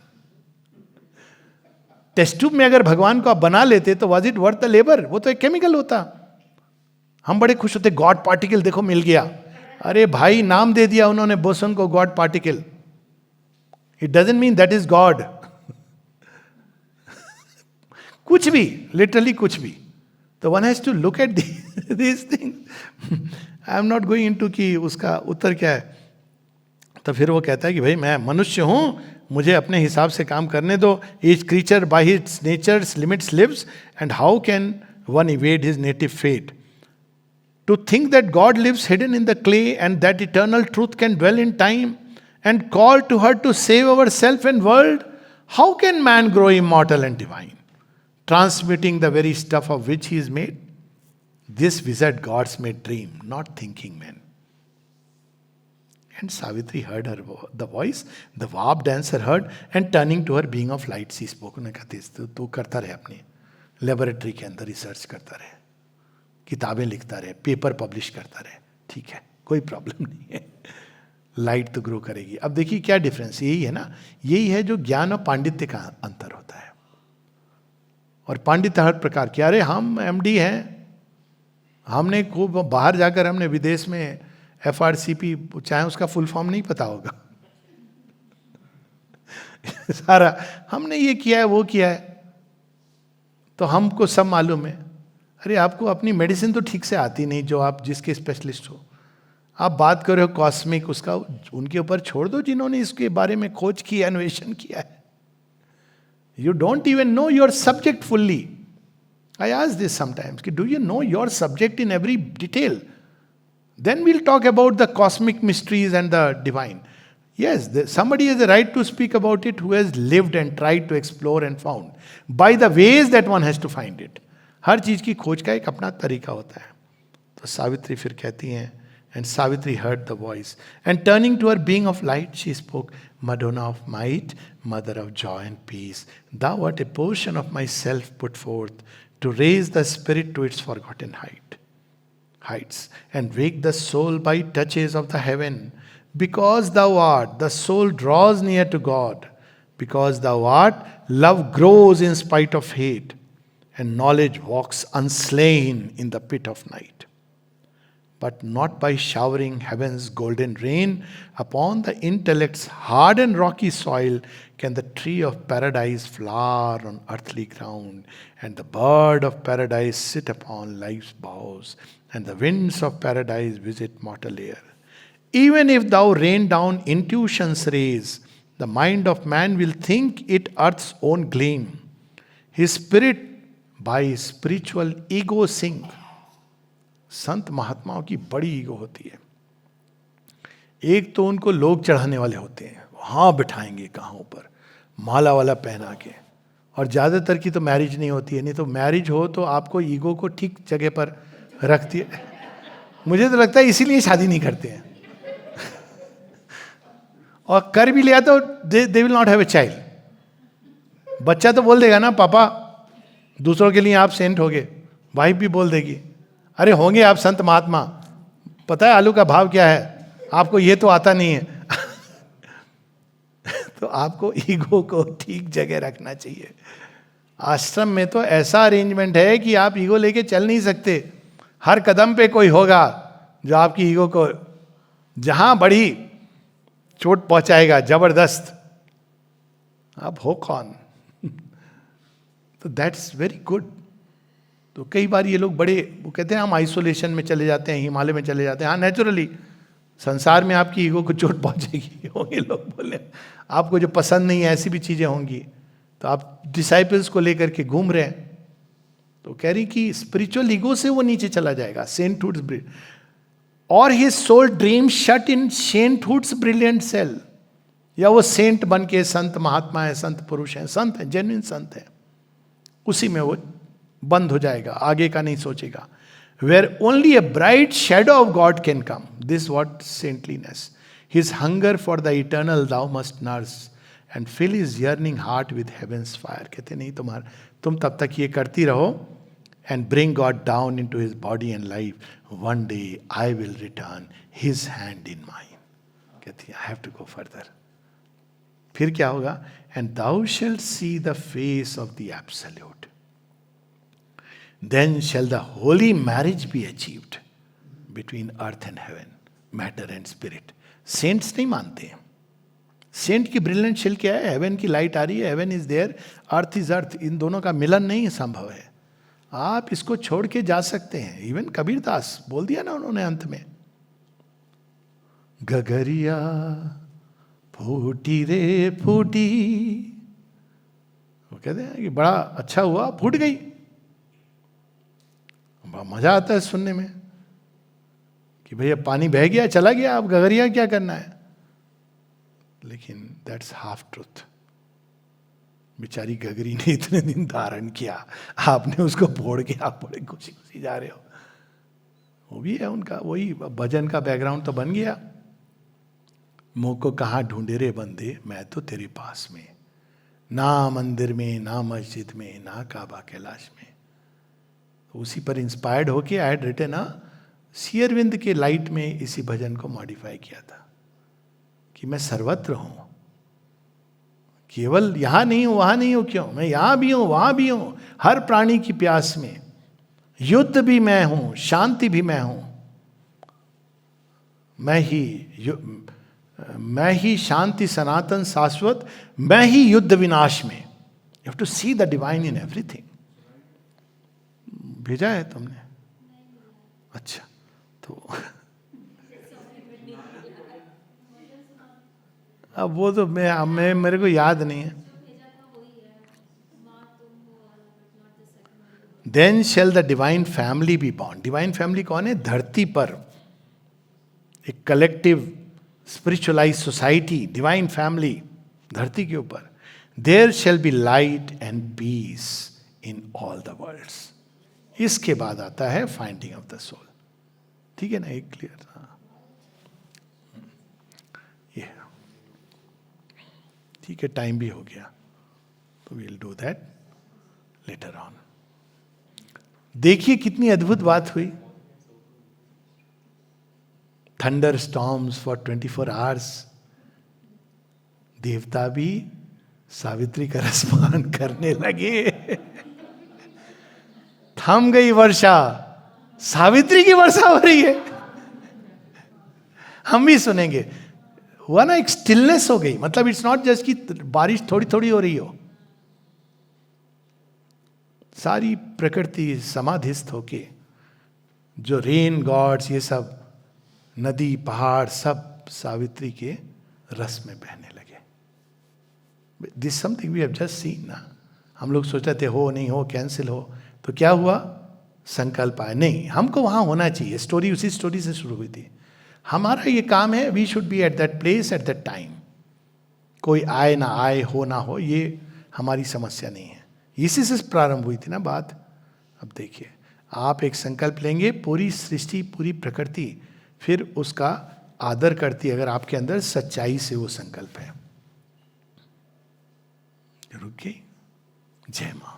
S1: टेस्ट ट्यूब में अगर भगवान को आप बना लेते तो was it worth the labour? वो तो एक केमिकल होता. हम बड़े खुश होते, गॉड पार्टिकल देखो मिल गया. अरे भाई, नाम दे दिया उन्होंने बोसन को God particle. It doesn't mean that is God. कुछ भी, लिटरली कुछ भी. तो one has to look at this thing. I am not going into कि उसका उत्तर क्या है. तो फिर वो कहता है कि भाई मैं मनुष्य हूं, मुझे अपने हिसाब से काम करने दो. Each creature by its nature's limits lives, and how can one evade his native fate. To think that God lives hidden in the clay and that eternal truth can dwell in time and call to her to save our self and world. How can man grow immortal and divine, transmitting the very stuff of which he is made? This wizard gods may dream, not thinking men. And Savitri heard the voice, the warped dancer heard, and turning to her being of light, she spoke. उन्होंने कहा तू करता रहे, अपनी laboratory के अंदर research करता रहे, किताबें लिखता रहे, पेपर पब्लिश करता रहे, ठीक है, कोई प्रॉब्लम नहीं है. लाइट तो ग्रो करेगी. अब देखिए क्या डिफरेंस, यही है ना, यही है जो ज्ञान और पांडित्य का अंतर होता है. और पांडित्य हर प्रकार की, अरे हम एमडी हैं, हमने खूब बाहर जाकर हमने विदेश में FRCP, चाहे उसका फुल फॉर्म नहीं पता होगा, सारा हमने ये किया है वो किया है, तो हमको सब मालूम है. अरे आपको अपनी मेडिसिन तो ठीक से आती नहीं, जो आप जिसके स्पेशलिस्ट हो. आप बात कर रहे हो कॉस्मिक, उसका उनके ऊपर छोड़ दो जिन्होंने इसके बारे में खोज की, अन्वेषण किया है. You don't even know your subject fully. I ask this sometimes, do you know your subject in every detail? Then we'll talk about the cosmic mysteries and the divine. Yes, somebody has the right to speak about it who has lived and tried to explore and found. By the ways that one has to find it. हर चीज की खोज का एक अपना तरीका होता है. तो सावित्री फिर कहती हैं, and Savitri heard the voice, and turning to her being of light, she spoke, Madonna of might, mother of joy and peace, thou art a portion of myself put forth to raise the spirit to its forgotten heights, and wake the soul by touches of the heaven. Because thou art, the soul draws near to God. Because thou art, love grows in spite of hate, and knowledge walks unslain in the pit of night. But not by showering heaven's golden rain upon the intellect's hard and rocky soil can the tree of paradise flower on earthly ground, and the bird of paradise sit upon life's boughs, and the winds of paradise visit mortal air. Even if thou rain down intuition's rays, the mind of man will think it earth's own gleam. His spirit by spiritual ego sink. संत महात्माओं की बड़ी ego होती है. एक तो उनको लोग चढ़ाने वाले होते हैं, वहां बिठाएंगे कहाँ ऊपर, माला वाला पहना के. और ज्यादातर की तो मैरिज नहीं होती है, नहीं तो मैरिज हो तो आपको ईगो को ठीक जगह पर रखती है. मुझे तो लगता है इसीलिए शादी नहीं करते हैं. और कर भी लिया तो they will not have a child. बच्चा तो बोल देगा ना पापा दूसरों के लिए आप सेंट होगे, वाइफ भी बोल देगी अरे होंगे आप संत महात्मा, पता है आलू का भाव क्या है, आपको ये तो आता नहीं है. तो आपको ईगो को ठीक जगह रखना चाहिए. आश्रम में तो ऐसा अरेंजमेंट है कि आप ईगो लेके चल नहीं सकते. हर कदम पे कोई होगा जो आपकी ईगो को जहां बड़ी चोट पहुंचाएगा जबरदस्त. आप हो कौन? तो दैट्स वेरी गुड. तो कई बार ये लोग बड़े वो कहते हैं हम आइसोलेशन में चले जाते हैं, हिमालय में चले जाते हैं. हाँ, नेचुरली संसार में आपकी ईगो को चोट पहुंचेगी. होंगे लोग बोले आपको जो पसंद नहीं है ऐसी भी चीजें होंगी. तो आप डिसाइपल्स को लेकर के घूम रहे हैं, तो कह रही कि स्पिरिचुअल ईगो से वो नीचे चला जाएगा. Sainthoods or his soul dream shut in sainthood's brilliant cell. या वो सेंट बन के संत महात्मा है, संत पुरुष है, संत है, जेन्युइन संत है, उसी में वो बंद हो जाएगा, आगे का नहीं सोचेगा. Where only a bright shadow of God can come. This what saintliness. His hunger for the eternal thou must nurse and fill his yearning heart with heaven's fire. कहते नहीं तुम तब तक ये करती रहो. And bring God down into his body and life. One day I will return his hand in mine. कहती I have to go further. फिर क्या होगा? And thou shell see the face of the absolute. Then shall the holy marriage be achieved between earth and heaven, matter and spirit. Saints नहीं मानते हैं. Saint की brilliant shell क्या है? Haven की लाइट आ रही है, heaven is there, earth is earth. इन दोनों का मिलन नहीं संभव है. आप इसको छोड़ के जा सकते हैं. इवन कबीरदास बोल दिया ना उन्होंने अंत में, गगरिया फूटी रे फूटी. वो कहते हैं कि बड़ा अच्छा हुआ फूट गई. बड़ा मजा आता है सुनने में कि भैया पानी बह गया चला गया, अब गगरिया क्या करना है. लेकिन दैट्स हाफ ट्रुथ. बेचारी गगरी ने इतने दिन धारण किया, आपने उसको फोड़ के आप बड़े खुशी खुशी जा रहे हो. वो भी है उनका वही भजन का बैकग्राउंड तो बन गया. मुँह को कहाँ ढूंढे रे बंदे, मैं तो तेरे पास में, ना मंदिर में, ना मस्जिद में, ना काबा कैलाश में. तो उसी पर इंस्पायर्ड होके I had written Shri Aurobindo के लाइट में इसी भजन को मॉडिफाई किया था कि मैं सर्वत्र हूं, केवल यहां नहीं हूं वहां नहीं हूं. क्यों? मैं यहां भी हूं वहां भी हूं, हर प्राणी की प्यास में. युद्ध भी मैं हूं, शांति भी मैं हूं. मैं ही शांति सनातन शाश्वत, मैं ही युद्ध विनाश में. You have to see the divine in everything. भेजा है तुमने? अच्छा, तो अब वो तो मैं मेरे को याद नहीं है. Then shall the divine family be born. Divine family कौन है? धरती पर एक collective spiritualize society, divine family धरती के ऊपर. There shall be light and peace in all the worlds. इसके बाद आता है फाइंडिंग ऑफ द सोल. ठीक है ना? एक क्लियर था ये. ठीक है, टाइम भी हो गया, तो we will do that later on. देखिए कितनी अद्भुत बात हुई. Thunder storms for 24 hours. देवता भी सावित्री का रसपान करने लगे. थम गई वर्षा, सावित्री की वर्षा हो रही है. हम भी सुनेंगे. हुआ ना, एक स्टिलनेस हो गई. मतलब इट्स नॉट जस्ट कि बारिश थोड़ी थोड़ी हो रही हो. सारी प्रकृति समाधिस्थ होके, जो रेन गॉड्स, ये सब नदी पहाड़ सब सावित्री के रस में बहने लगे. This something we have just seen ना. हम लोग सोचते थे हो नहीं हो, कैंसिल हो, तो क्या हुआ? संकल्प आया नहीं, हमको वहां होना चाहिए. स्टोरी उसी स्टोरी से शुरू हुई थी. हमारा ये काम है, we should be at that place at that time. कोई आए ना आए, हो ना हो, ये हमारी समस्या नहीं है. इसी से प्रारंभ हुई थी ना बात. अब देखिए, आप एक संकल्प लेंगे, पूरी सृष्टि पूरी प्रकृति फिर उसका आदर करती है, अगर आपके अंदर सच्चाई से वो संकल्प है. रुकिए. जय मां.